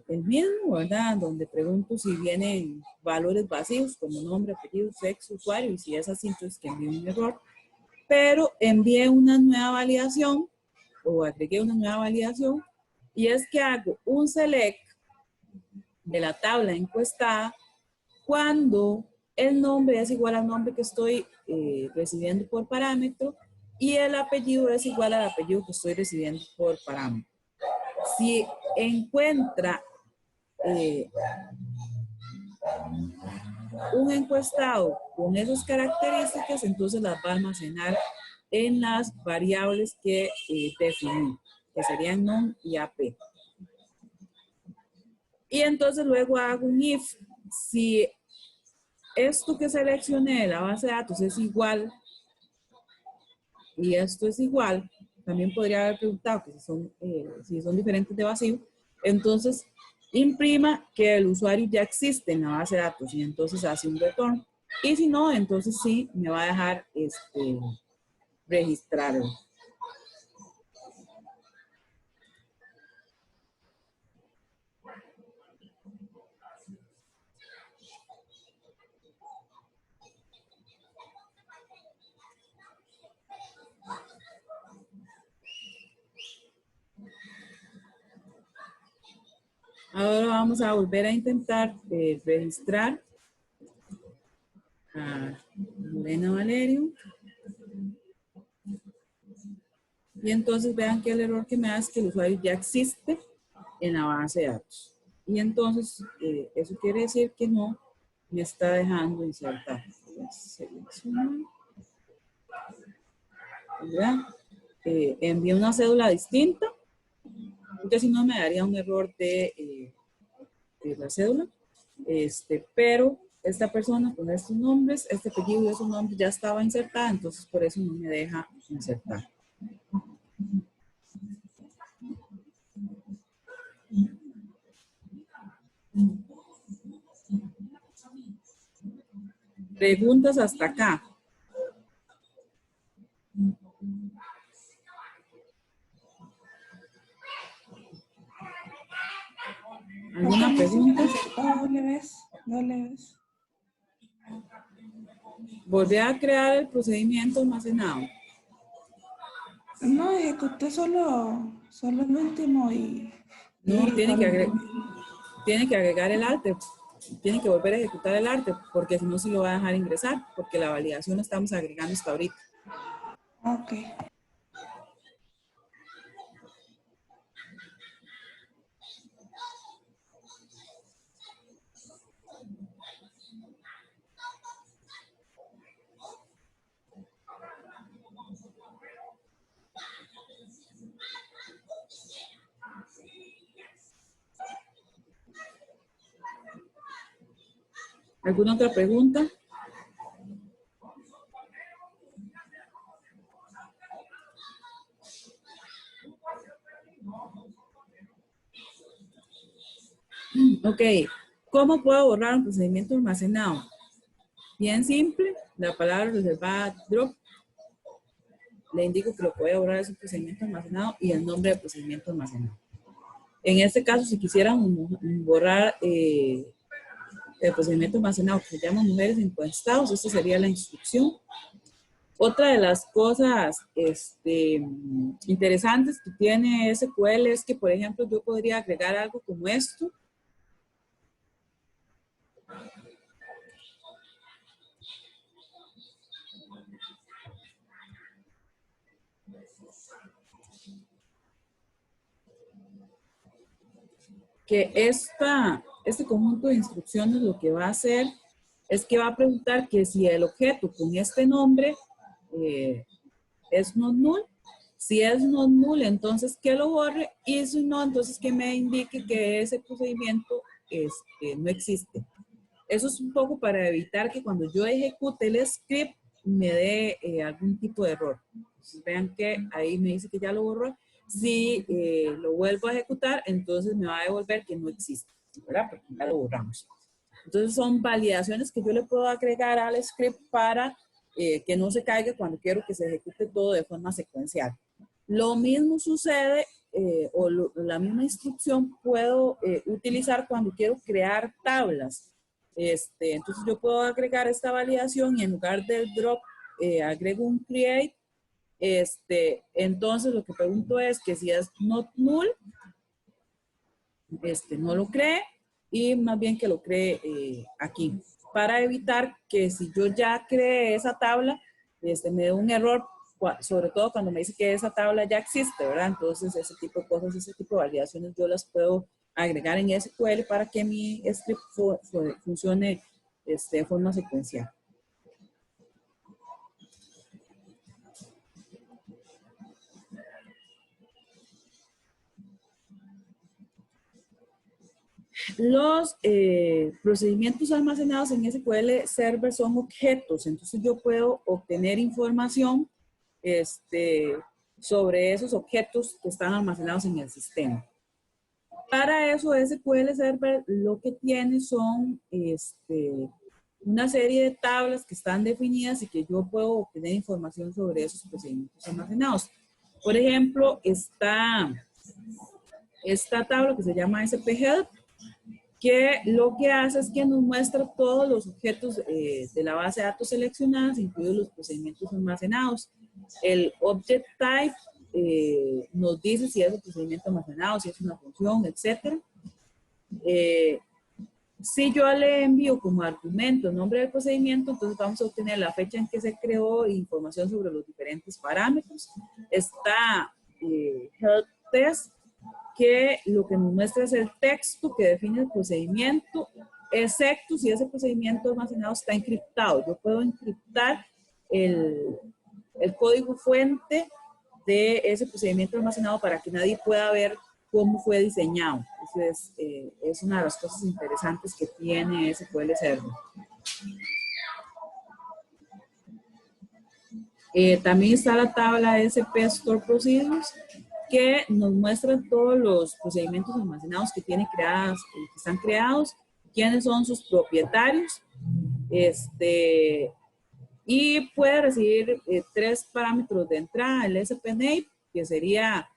el mismo, ¿verdad? Donde pregunto si vienen valores vacíos como nombre, apellido, sexo, usuario, y si es así, entonces que envíe un error. Pero envié una nueva validación, o agregué una nueva validación, y es que hago un select de la tabla encuestada cuando el nombre es igual al nombre que estoy recibiendo por parámetro y el apellido es igual al apellido que estoy recibiendo por parámetro. Si encuentra un encuestado con esas características, entonces las va a almacenar en las variables que definí, que serían non y ap. Y entonces luego hago un if. Si esto que seleccioné de la base de datos es igual y esto es igual, también podría haber preguntado que si son diferentes de vacío, entonces imprima que el usuario ya existe en la base de datos y entonces hace un retorno. Y si no, entonces sí me va a dejar registrarlo. Ahora vamos a volver a intentar registrar a Lorena Valerio. Y entonces vean que el error que me da es que el usuario ya existe en la base de datos. Y entonces eso quiere decir que no me está dejando insertar. Envié una cédula distinta, porque si no me daría un error de la cédula. Pero esta persona con estos nombres, este apellido y esos nombres ya estaba insertada, entonces por eso no me deja insertar. Preguntas hasta acá. ¿Alguna pregunta? No le ves. Volví a crear el procedimiento almacenado. No, ejecuté solo el último y... No, y tiene que agregar el arte. Tiene que volver a ejecutar el arte, porque si no se lo va a dejar ingresar, porque la validación la estamos agregando hasta ahorita. Ok. ¿Alguna otra pregunta? Ok, ¿cómo puedo borrar un procedimiento almacenado? Bien simple, la palabra reservada drop. Le indico que lo que voy a borrar es un procedimiento almacenado y el nombre del procedimiento almacenado. En este caso, si quisieran borrar el procedimiento almacenado que se llama mujeres encuestados, esta sería la instrucción. Otra de las cosas interesantes que tiene SQL es que, por ejemplo, yo podría agregar algo como esto. Que este conjunto de instrucciones lo que va a hacer es que va a preguntar que si el objeto con este nombre es not null. Si es not null, entonces que lo borre, y si no, entonces que me indique que ese procedimiento no existe. Eso es un poco para evitar que cuando yo ejecute el script me dé algún tipo de error. Entonces vean que ahí me dice que ya lo borró. Si lo vuelvo a ejecutar, entonces me va a devolver que no existe, ¿verdad? Porque ya lo borramos. Entonces son validaciones que yo le puedo agregar al script para que no se caiga cuando quiero que se ejecute todo de forma secuencial. Lo mismo sucede, la misma instrucción puedo utilizar cuando quiero crear tablas. Entonces yo puedo agregar esta validación y en lugar del drop agrego un create. Entonces lo que pregunto es que si es not null, no lo cree, y más bien que lo cree aquí, para evitar que si yo ya creé esa tabla, me dé un error, sobre todo cuando me dice que esa tabla ya existe, ¿verdad? Entonces ese tipo de cosas, ese tipo de validaciones yo las puedo agregar en SQL para que mi script funcione de forma secuencial. Los procedimientos almacenados en SQL Server son objetos, entonces yo puedo obtener información sobre esos objetos que están almacenados en el sistema. Para eso SQL Server lo que tiene son una serie de tablas que están definidas y que yo puedo obtener información sobre esos procedimientos almacenados. Por ejemplo, está esta tabla que se llama SP-Help, que lo que hace es que nos muestra todos los objetos de la base de datos seleccionadas, incluidos los procedimientos almacenados. El object type nos dice si es un procedimiento almacenado, si es una función, etc. Si yo le envío como argumento el nombre del procedimiento, entonces vamos a obtener la fecha en que se creó e información sobre los diferentes parámetros. Está Help Test, que lo que nos muestra es el texto que define el procedimiento, excepto si ese procedimiento almacenado está encriptado. Yo puedo encriptar el código fuente de ese procedimiento almacenado para que nadie pueda ver cómo fue diseñado. Entonces, es una de las cosas interesantes que tiene SQL Server. También está la tabla SP Store Procedures, que nos muestra todos los procedimientos almacenados que tiene creadas, que están creados, quiénes son sus propietarios, y puede recibir 3 parámetros de entrada: el SP Name, que sería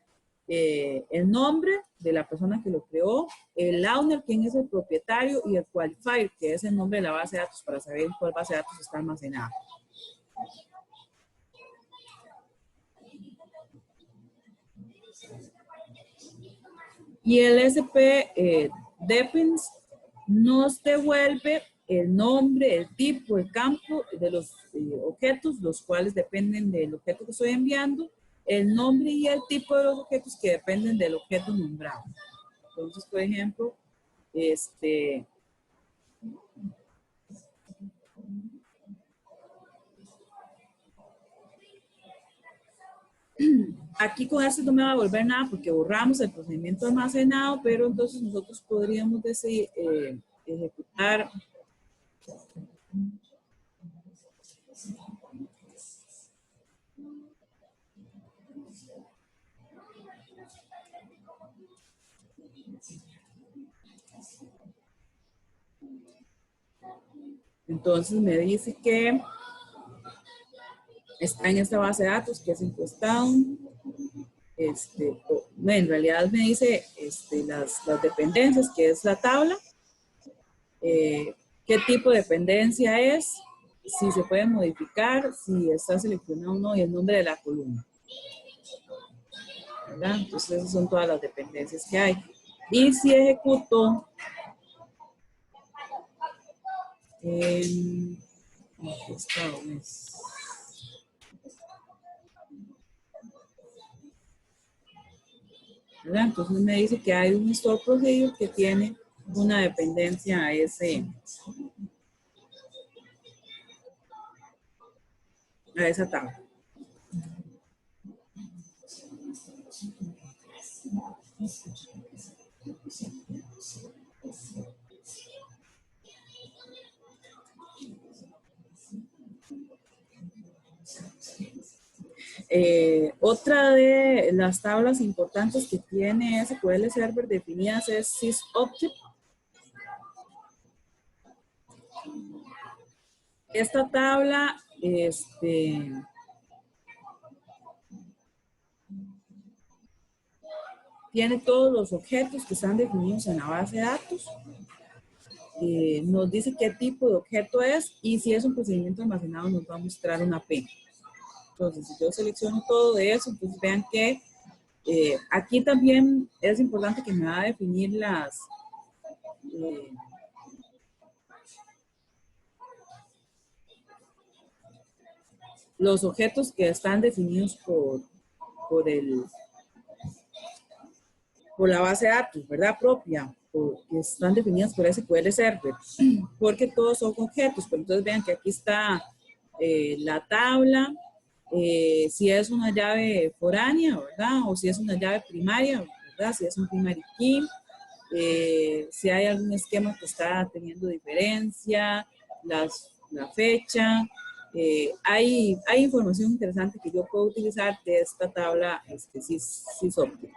el nombre de la persona que lo creó, el owner, quién es el propietario, y el qualifier, que es el nombre de la base de datos para saber en cuál base de datos está almacenada. Y el SP Depends nos devuelve el nombre, el tipo, el campo de los objetos, los cuales dependen del objeto que estoy enviando, el nombre y el tipo de los objetos que dependen del objeto nombrado. Entonces, por ejemplo, aquí con esto no me va a devolver nada porque borramos el procedimiento almacenado, pero entonces nosotros podríamos decir, ejecutar entonces me dice que está en esta base de datos que es Enquestdown. En realidad me dice las dependencias, que es la tabla, qué tipo de dependencia es, si se puede modificar, si está seleccionado o no, y el nombre de la columna, ¿verdad? Entonces esas son todas las dependencias que hay. Y si ejecuto ¿verdad? Entonces me dice que hay un store procedure que tiene una dependencia a esa tabla. Otra de las tablas importantes que tiene SQL Server definidas es SysObject. Esta tabla tiene todos los objetos que están definidos en la base de datos. Nos dice qué tipo de objeto es, y si es un procedimiento almacenado nos va a mostrar una P. Entonces, si yo selecciono todo de eso, entonces vean que aquí también es importante que me va a definir los objetos que están definidos por la base de datos, ¿verdad? Propia, que están definidas por SQL Server, porque todos son objetos. Pero entonces vean que aquí está la tabla, si es una llave foránea, ¿verdad? O si es una llave primaria, ¿verdad? Si es un primary key, si hay algún esquema que está teniendo diferencia, la fecha. Hay información interesante que yo puedo utilizar de esta tabla SysObject.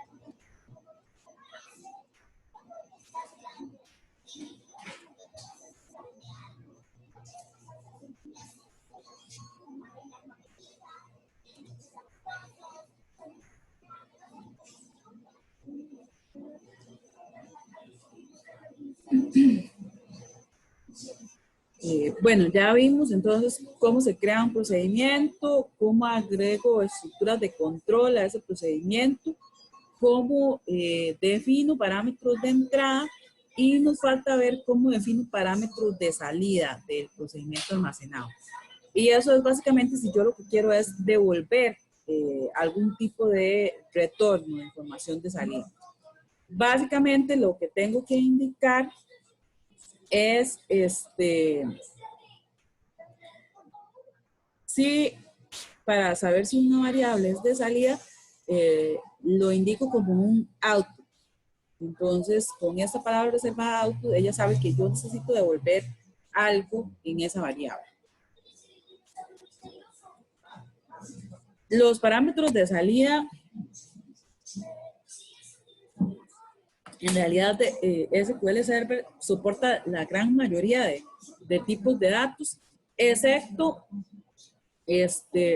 Bueno, ya vimos entonces cómo se crea un procedimiento, cómo agrego estructuras de control a ese procedimiento, cómo defino parámetros de entrada Y nos falta ver cómo defino parámetros de salida del procedimiento almacenado. Y eso es básicamente si yo lo que quiero es devolver algún tipo de retorno de información de salida. Básicamente lo que tengo que indicar es si para saber si una variable es de salida, lo indico como un output. Entonces, con esta palabra reservada output, ella sabe que yo necesito devolver algo en esa variable. Los parámetros de salida, en realidad SQL Server soporta la gran mayoría de tipos de datos, excepto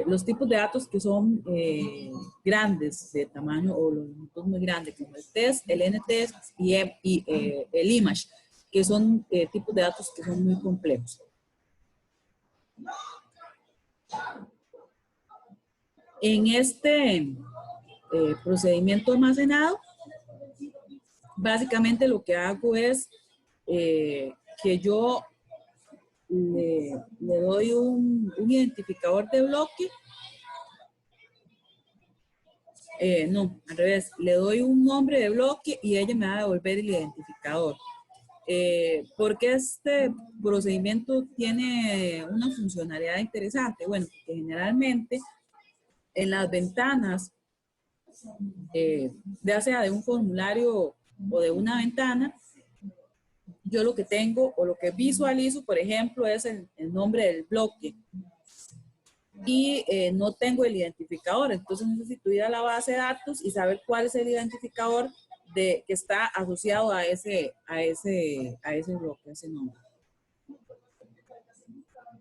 los tipos de datos que son grandes de tamaño o los datos muy grandes, como el test, el NTS y el image, que son tipos de datos que son muy complejos. En este procedimiento almacenado, básicamente lo que hago es que yo le doy un identificador de bloque. No, al revés, le doy un nombre de bloque y ella me va a devolver el identificador. ¿Por qué este procedimiento tiene una funcionalidad interesante? Bueno, porque generalmente en las ventanas, ya sea de un formulario o de una ventana, yo lo que tengo o lo que visualizo, por ejemplo, es el nombre del bloque y no tengo el identificador. Entonces necesito ir a la base de datos y saber cuál es el identificador que está asociado a ese bloque, a ese nombre.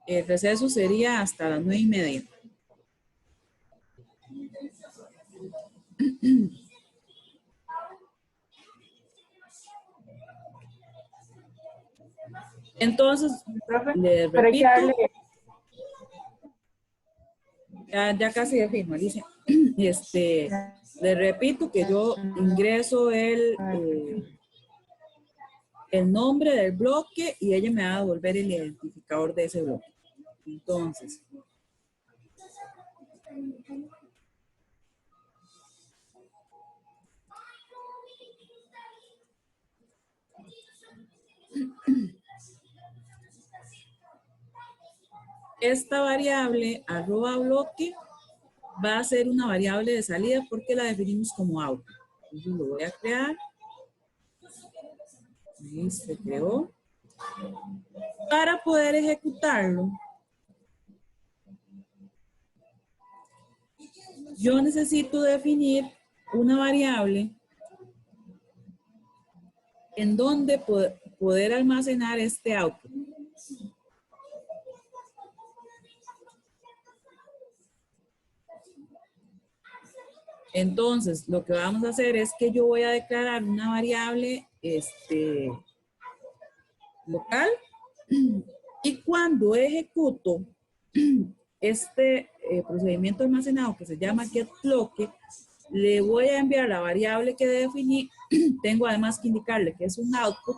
El receso sería hasta las 9:30. Entonces, Profe, le pero hay que repito, darle, ya casi de fijo, Alicia. Le repito que yo ingreso el nombre del bloque y ella me va a devolver el identificador de ese bloque. Entonces, esta variable @bloque va a ser una variable de salida porque la definimos como out. Entonces lo voy a crear. Ahí se creó. Para poder ejecutarlo, yo necesito definir una variable en donde poder almacenar este output. Entonces, lo que vamos a hacer es que yo voy a declarar una variable local y cuando ejecuto este procedimiento almacenado que se llama getBloque, le voy a enviar la variable que definí. Tengo además que indicarle que es un output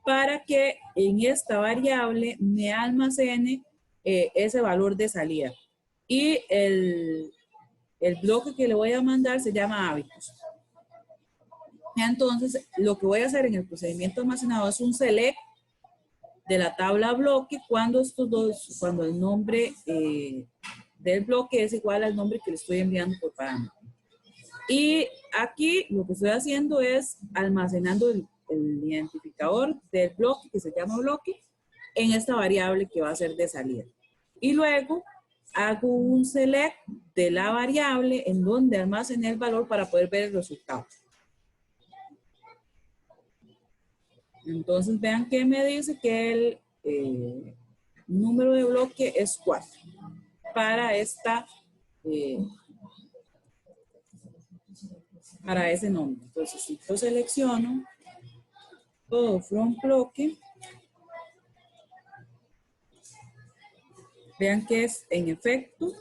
para que en esta variable me almacene ese valor de salida. Y el bloque que le voy a mandar se llama hábitos. Entonces, lo que voy a hacer en el procedimiento almacenado es un select de la tabla bloque cuando el nombre del bloque es igual al nombre que le estoy enviando por parámetro. Y aquí lo que estoy haciendo es almacenando el identificador del bloque que se llama bloque en esta variable que va a ser de salida. Y luego hago un select de la variable en donde almacené el valor para poder ver el resultado. Entonces vean que me dice que el número de bloque es 4 para para ese nombre. Entonces si yo selecciono todo from bloque, vean que es en efecto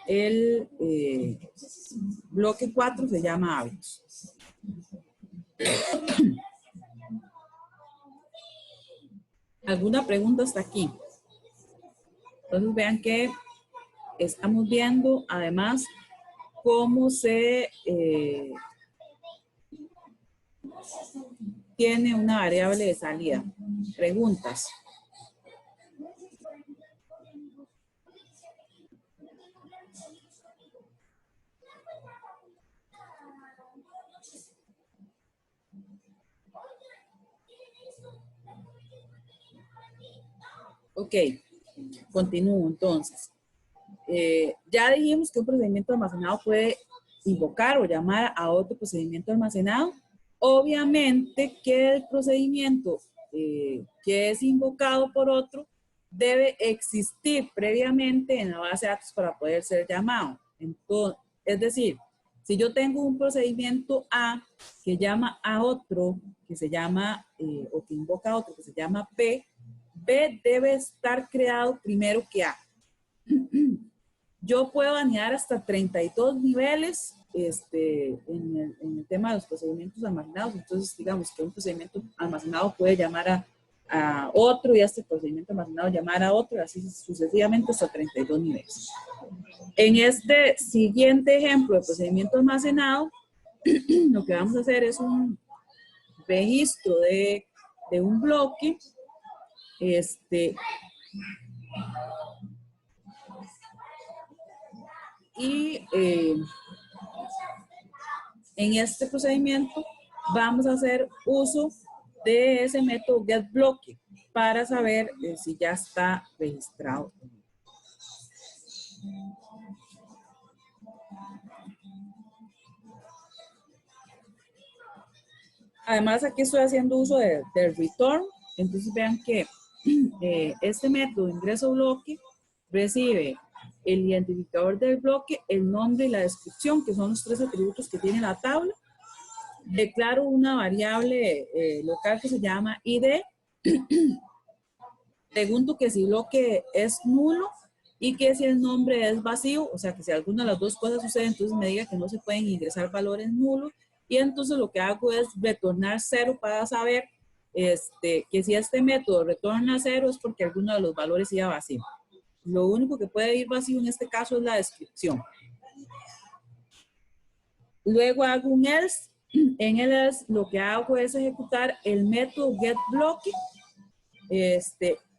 el bloque 4 se llama hábitos. ¿Alguna pregunta hasta aquí? Entonces vean que estamos viendo además cómo se tiene una variable de salida. Preguntas. Ok, continúo entonces. Ya dijimos que un procedimiento almacenado puede invocar o llamar a otro procedimiento almacenado. Obviamente que el procedimiento que es invocado por otro debe existir previamente en la base de datos para poder ser llamado. Entonces, es decir, si yo tengo un procedimiento A que llama a otro, que se llama, o que invoca a otro, que se llama B, B debe estar creado primero que A. Yo puedo anidar hasta 32 niveles en el tema de los procedimientos almacenados. Entonces, digamos que un procedimiento almacenado puede llamar a otro y este procedimiento almacenado llamar a otro, así sucesivamente hasta 32 niveles. En este siguiente ejemplo de procedimiento almacenado, lo que vamos a hacer es un registro de un bloque. Y en este procedimiento vamos a hacer uso de ese método getBlock para saber si ya está registrado. Además, aquí estoy haciendo uso del return. Entonces vean que este método ingreso bloque recibe el identificador del bloque, el nombre y la descripción, que son los tres atributos que tiene la tabla. Declaro una variable local que se llama ID. Pregunto que si bloque es nulo y que si el nombre es vacío, o sea que si alguna de las dos cosas sucede, entonces me diga que no se pueden ingresar valores nulos. Y entonces lo que hago es retornar 0 para saber que si este método retorna 0 es porque alguno de los valores iba vacío. Lo único que puede ir vacío en este caso es la descripción. Luego hago un else. En el else lo que hago es ejecutar el método getBlock.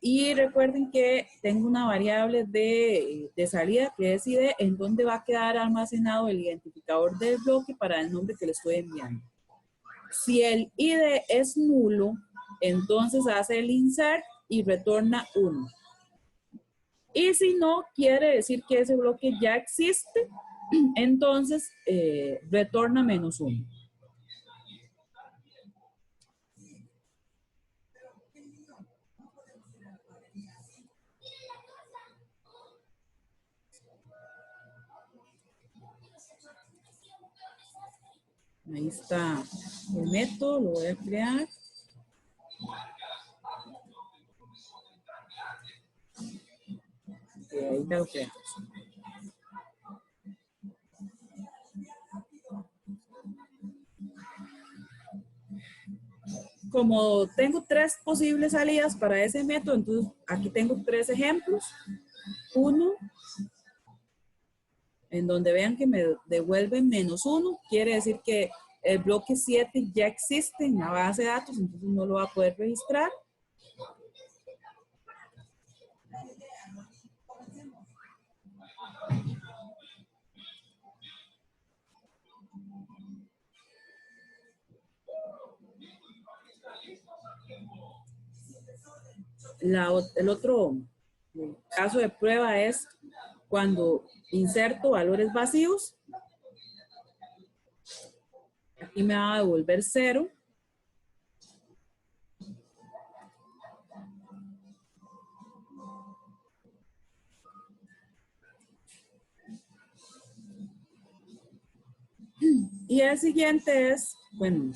Y recuerden que tengo una variable de salida que es ID, en donde va a quedar almacenado el identificador del bloque para el nombre que le estoy enviando. Si el ID es nulo, entonces hace el insert y retorna 1. Y si no, quiere decir que ese bloque ya existe, entonces retorna -1. Ahí está el método, lo voy a crear. Ahí ya lo creamos. Como tengo 3 posibles salidas para ese método, entonces aquí tengo 3 ejemplos. Uno, en donde vean que me devuelve -1, quiere decir que el bloque 7 ya existe en la base de datos, entonces no lo va a poder registrar. El otro caso de prueba es cuando inserto valores vacíos. Aquí me va a devolver 0. Y el siguiente es, bueno,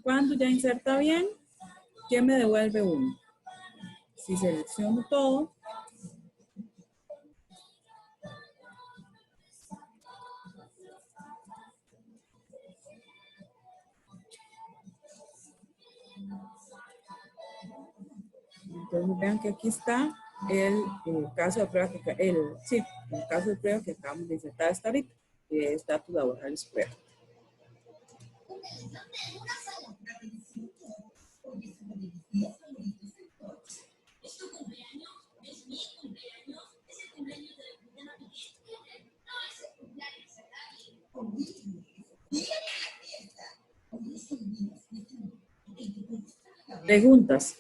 cuando ya inserta bien, ¿qué me devuelve 1? Si selecciono todo, entonces vean que aquí está el caso de prueba el caso de prueba que acabamos de insertar hasta ahorita, que es datos laborales prueba. Preguntas.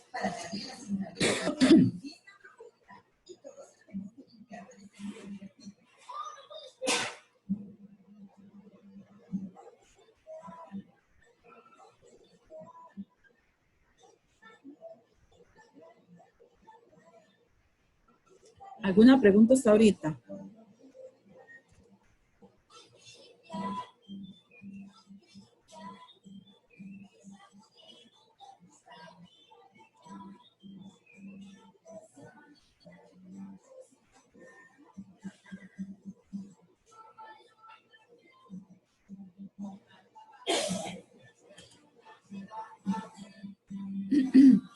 ¿Alguna pregunta hasta ahorita?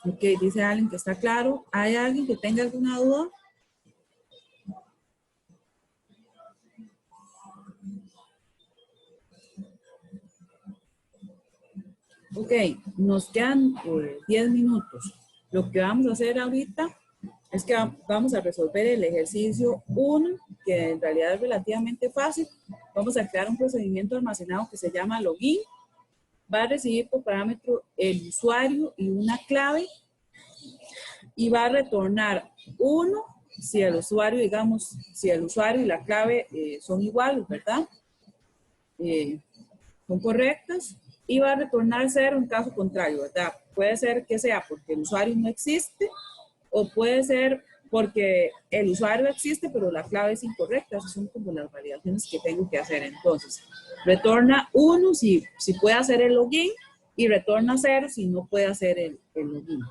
Ok, dice alguien que está claro. ¿Hay alguien que tenga alguna duda? Ok, nos quedan 10 minutos. Lo que vamos a hacer ahorita es que vamos a resolver el ejercicio 1, que en realidad es relativamente fácil. Vamos a crear un procedimiento almacenado que se llama login. Va a recibir por parámetro el usuario y una clave. Y va a retornar 1 si el usuario, digamos, si el usuario y la clave son iguales, ¿verdad? Son correctas. Y va a retornar 0 en caso contrario, ¿verdad? Puede ser que sea porque el usuario no existe o puede ser porque el usuario existe pero la clave es incorrecta. Esas son como las validaciones que tengo que hacer. Entonces, retorna 1 si puede hacer el login y retorna 0 si no puede hacer el login.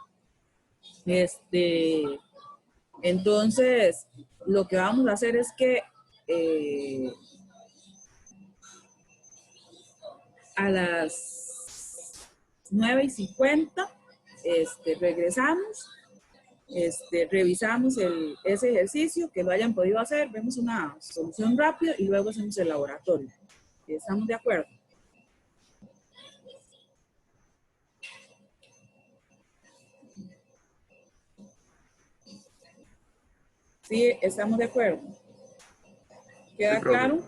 Entonces, lo que vamos a hacer es que a las 9:50 regresamos, revisamos ese ejercicio, que lo hayan podido hacer, vemos una solución rápida y luego hacemos el laboratorio. ¿Estamos de acuerdo? Sí, estamos de acuerdo. ¿Queda claro?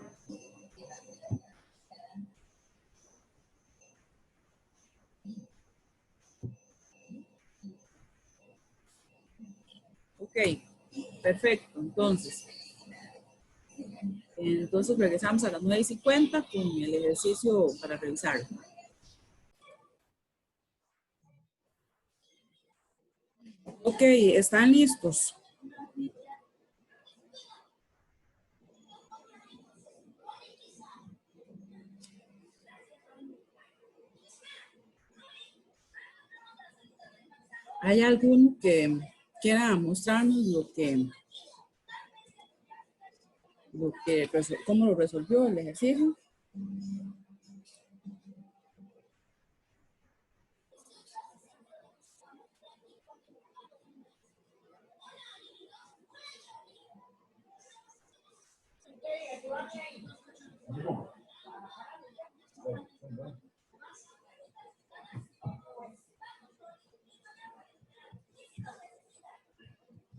Ok, perfecto. Entonces regresamos a las 9:50 con el ejercicio para revisarlo. Ok, ¿están listos? ¿Hay alguno que quiera mostrarnos cómo lo resolvió el ejercicio?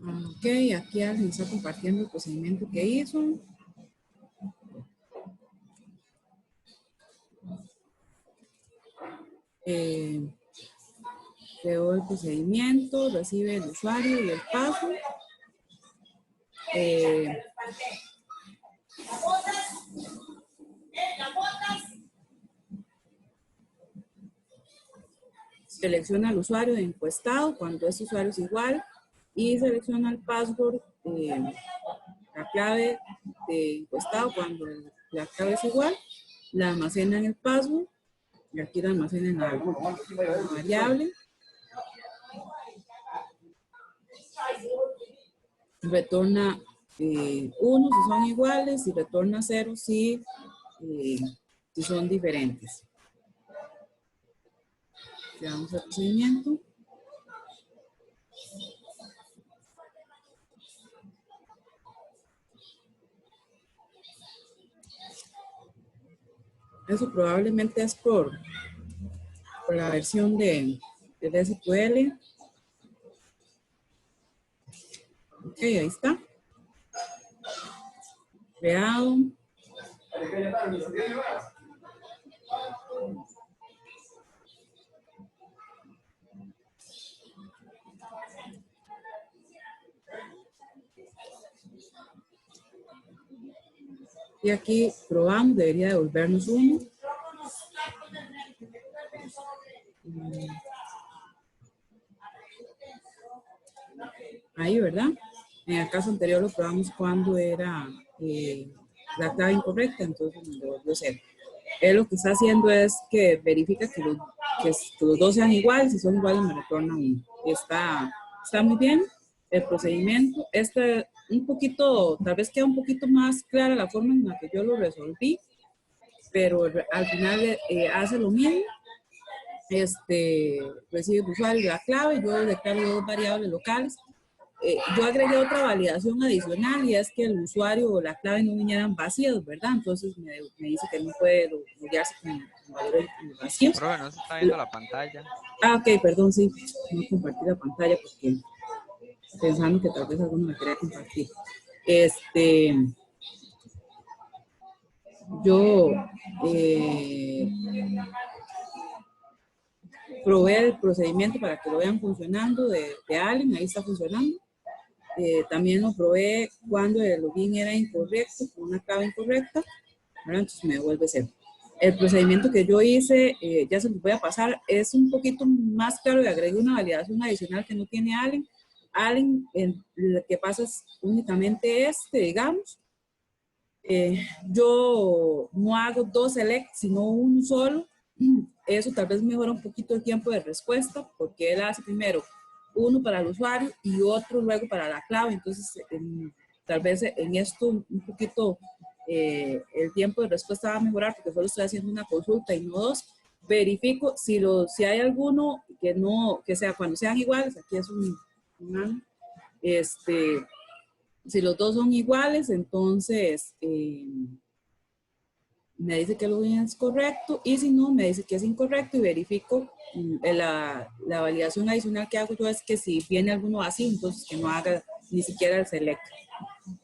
Ok, aquí alguien está compartiendo el procedimiento que hizo. Creó el procedimiento, recibe el usuario y el paso. Selecciona al usuario de encuestado cuando ese usuario es igual y selecciona el password, la clave de encuestado cuando la clave es igual, la almacena en el password y aquí la almacena en la variable. retorna 1 si son iguales y retorna 0 si son diferentes. Veamos el procedimiento. Eso probablemente es por la versión de SQL. Ok, ahí está. Creado. Y aquí probamos, debería devolvernos 1. Ahí, ¿verdad? En el caso anterior lo probamos cuando era la clave incorrecta, entonces nos devolvió 0. Él lo que está haciendo es que verifica que los dos sean iguales, si son iguales me retorna 1. Está muy bien el procedimiento. Un poquito, tal vez queda un poquito más clara la forma en la que yo lo resolví, pero al final hace lo mismo. Recibe el usuario la clave, yo declaro 2 variables locales. Yo agregué otra validación adicional y es que el usuario o la clave no vinieran vacíos, ¿verdad? Entonces me dice que no puede loguearse con valores vacíos. Profe, no se está viendo la pantalla. Ah, ok, perdón, sí. No compartí la pantalla porque pensando que tal vez alguno me quería compartir. Yo probé el procedimiento para que lo vean funcionando de Allen, ahí está funcionando. También lo probé cuando el login era incorrecto, con una clave incorrecta, ¿verdad? Entonces me devuelve 0. El procedimiento que yo hice, ya se los voy a pasar, es un poquito más claro y agregué una validación adicional que no tiene Allen. Allen, lo que pasa es únicamente digamos. Yo no hago 2 select, sino un solo. Eso tal vez mejora un poquito el tiempo de respuesta, porque él hace primero uno para el usuario y otro luego para la clave. Entonces, tal vez en esto un poquito el tiempo de respuesta va a mejorar, porque solo estoy haciendo una consulta y no 2. Verifico si hay alguno que sea cuando sean iguales. Aquí es un si los dos son iguales, entonces me dice que el login es correcto, y si no, me dice que es incorrecto y verifico. La validación adicional que hago yo es que si viene alguno así, entonces que no haga ni siquiera el select.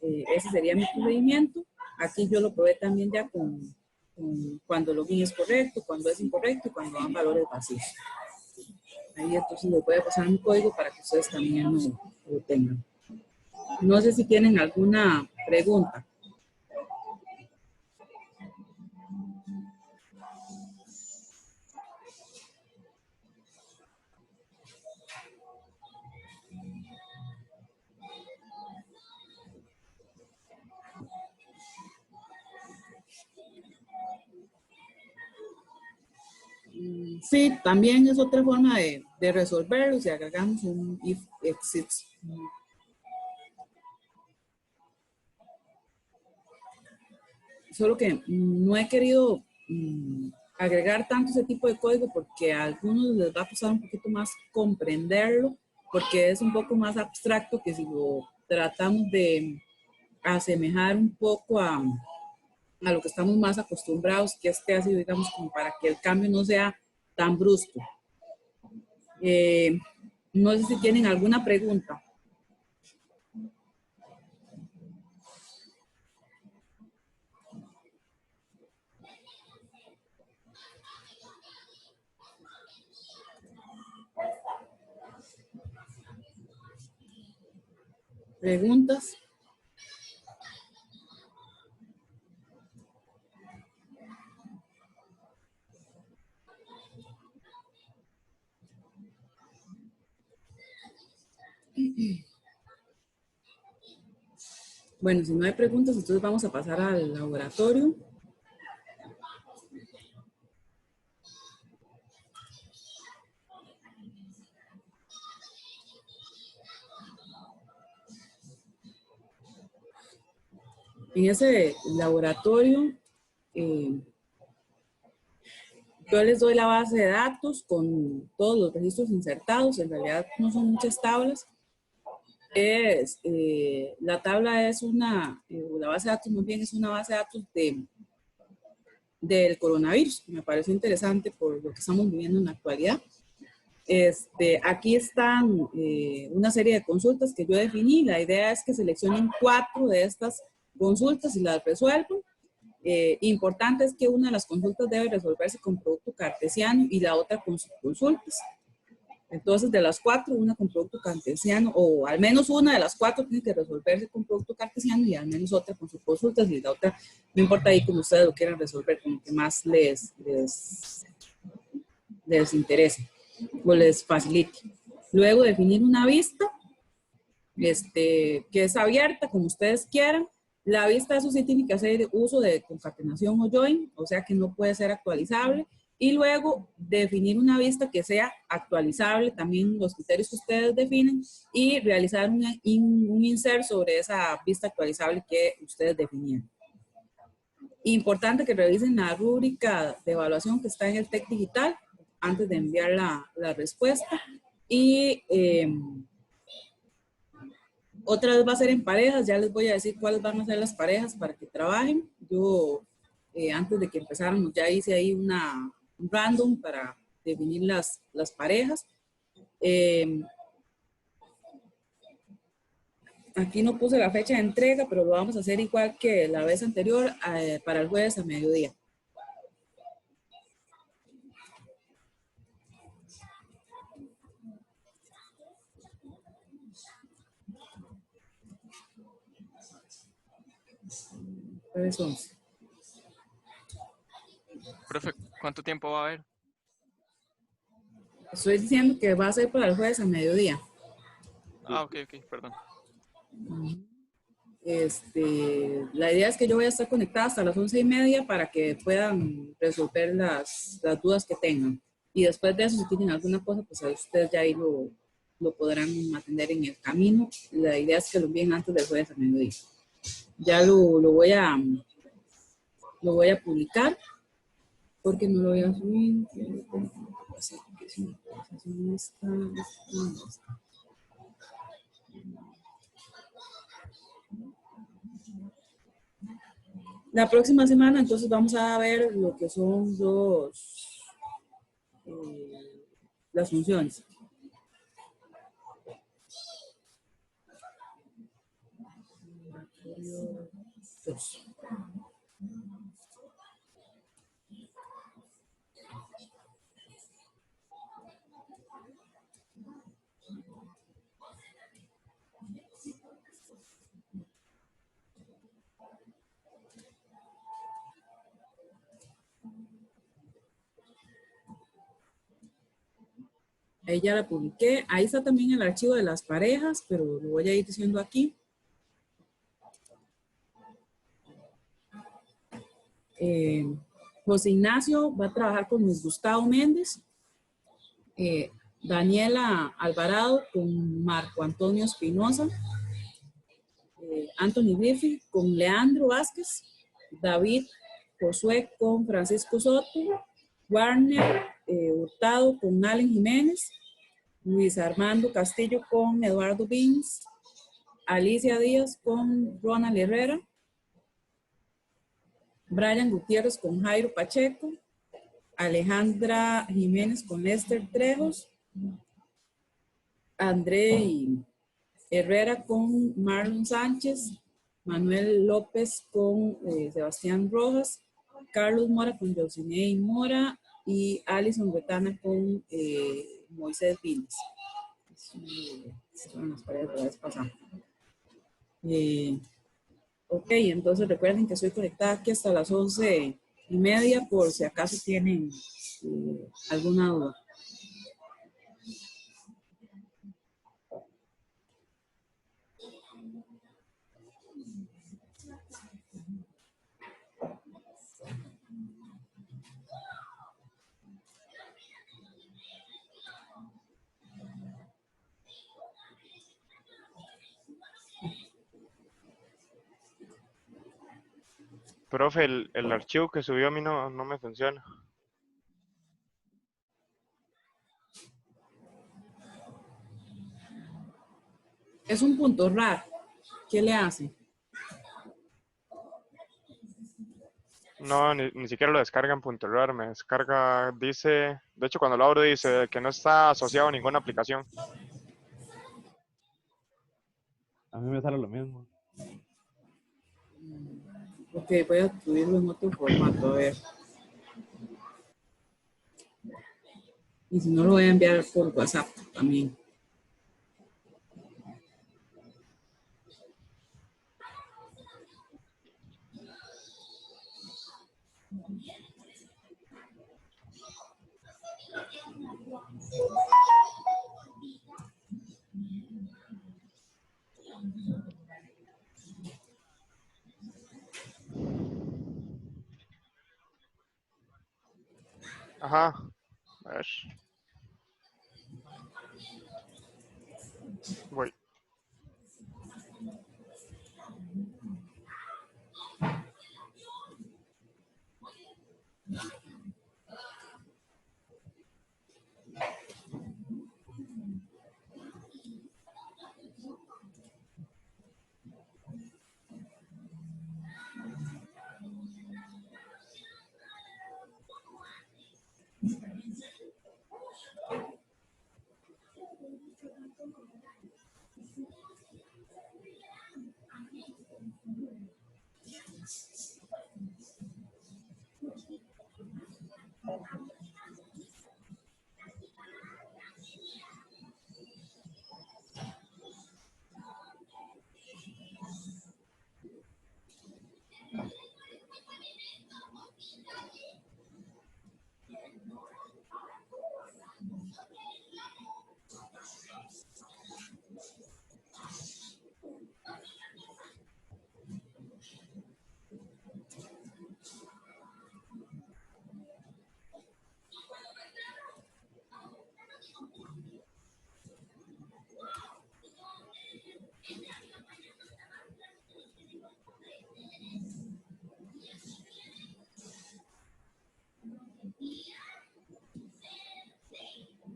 Ese sería mi procedimiento. Aquí yo lo probé también ya con cuando el login es correcto, cuando es incorrecto y cuando dan valores vacíos. Ahí entonces les voy a pasar un código para que ustedes también lo tengan. No sé si tienen alguna pregunta. Sí, también es otra forma de resolverlo si agregamos un if exists. Solo que no he querido agregar tanto ese tipo de código porque a algunos les va a costar un poquito más comprenderlo, porque es un poco más abstracto que si lo tratamos de asemejar un poco a lo que estamos más acostumbrados, que es casi, digamos, como para que el cambio no sea tan brusco. No sé si tienen alguna pregunta. ¿Preguntas? Bueno, si no hay preguntas, entonces vamos a pasar al laboratorio. En ese laboratorio, yo les doy la base de datos con todos los registros insertados. En realidad no son muchas tablas. La tabla es la base de datos más bien es una base de datos del coronavirus, que me pareció interesante por lo que estamos viviendo en la actualidad. Aquí están una serie de consultas que yo definí. La idea es que seleccionen 4 de estas consultas y las resuelvan. Importante es que una de las consultas debe resolverse con producto cartesiano y la otra con subconsultas. Entonces, de las 4, una con producto cartesiano, o al menos una de las 4 tiene que resolverse con producto cartesiano y al menos otra con subconsultas, y la otra, no importa ahí como ustedes lo quieran resolver, con lo que más les interese o les facilite. Luego, definir una vista que es abierta, como ustedes quieran. La vista, eso sí, tiene que hacer uso de concatenación o join, o sea que no puede ser actualizable. Y luego definir una vista que sea actualizable, también los criterios que ustedes definen, y realizar un insert sobre esa vista actualizable que ustedes definieron. Importante que revisen la rúbrica de evaluación que está en el TEC digital antes de enviar la respuesta. Y otra vez va a ser en parejas. Ya les voy a decir cuáles van a ser las parejas para que trabajen. Yo, antes de que empezáramos, ya hice ahí un random para definir las parejas. Aquí no puse la fecha de entrega, pero lo vamos a hacer igual que la vez anterior, para el jueves a mediodía. Jueves 11. Profe, ¿cuánto tiempo va a haber? Estoy diciendo que va a ser para el jueves a mediodía. Ah, ok, perdón. La idea es que yo voy a estar conectada hasta las 11:30 para que puedan resolver las dudas que tengan. Y después de eso, si tienen alguna cosa, pues a ustedes ya ahí lo podrán atender en el camino. La idea es que lo envíen antes del jueves a mediodía. Ya lo voy a publicar, porque no lo voy a subir. La próxima semana, entonces, vamos a ver lo que son las funciones. Ahí ya la publiqué. Ahí está también el archivo de las parejas, pero lo voy a ir diciendo aquí. José Ignacio va a trabajar con Luis Gustavo Méndez. Daniela Alvarado con Marco Antonio Espinosa. Anthony Griffith con Leandro Vázquez. David Josué con Francisco Soto. Warner Hurtado con Allen Jiménez. Luis Armando Castillo con Eduardo Bins. Alicia Díaz con Ronald Herrera. Brian Gutiérrez con Jairo Pacheco. Alejandra Jiménez con Lester Trejos. André Herrera con Marlon Sánchez. Manuel López con Sebastián Rojas. Carlos Mora con Yosinei Mora. Y Alison Betana con Moisés Viles. Son las paredes de la vez pasada. Ok, entonces recuerden que estoy conectada aquí hasta las 11:30 por si acaso tienen alguna duda. Profe, el archivo que subió a mí no me funciona. Es un punto raro. ¿Qué le hace? No, ni siquiera lo descarga en .rar, me descarga, dice, de hecho cuando lo abro dice que no está asociado a ninguna aplicación. A mí me sale lo mismo. Ok, voy a subirlo en otro formato, a ver. Y si no, lo voy a enviar por WhatsApp también. Ajá, a ver. Voy.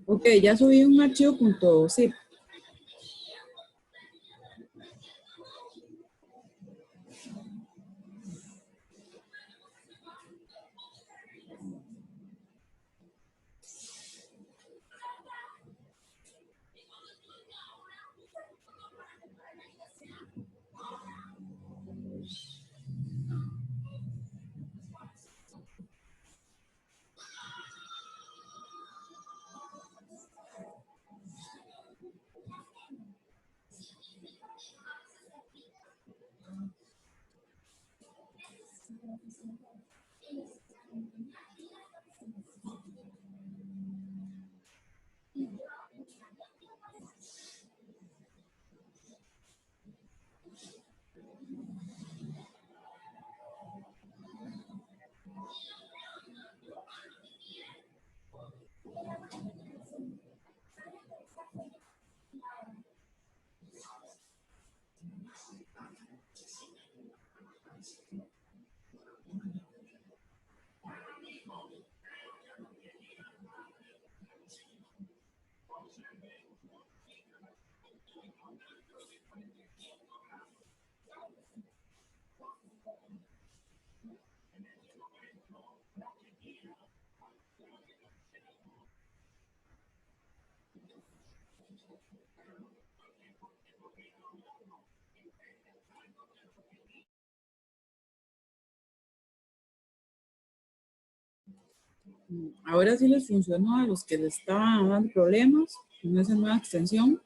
Ok, ya subí un archivo .zip. Ahora sí les funcionó a los que les estaban dando problemas con esa nueva extensión.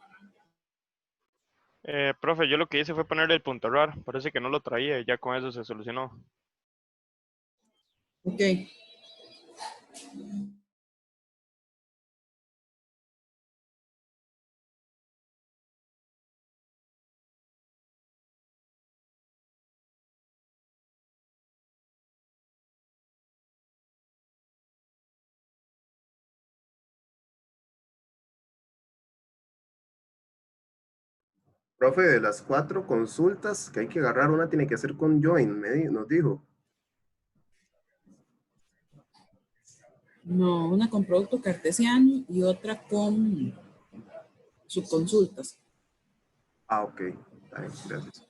Profe, yo lo que hice fue ponerle el .rar, parece que no lo traía y ya con eso se solucionó. Ok. Profe, de las 4 consultas que hay que agarrar, una tiene que ser con Join, nos dijo. No, una con producto cartesiano y otra con subconsultas. Ah, ok. Está bien, gracias.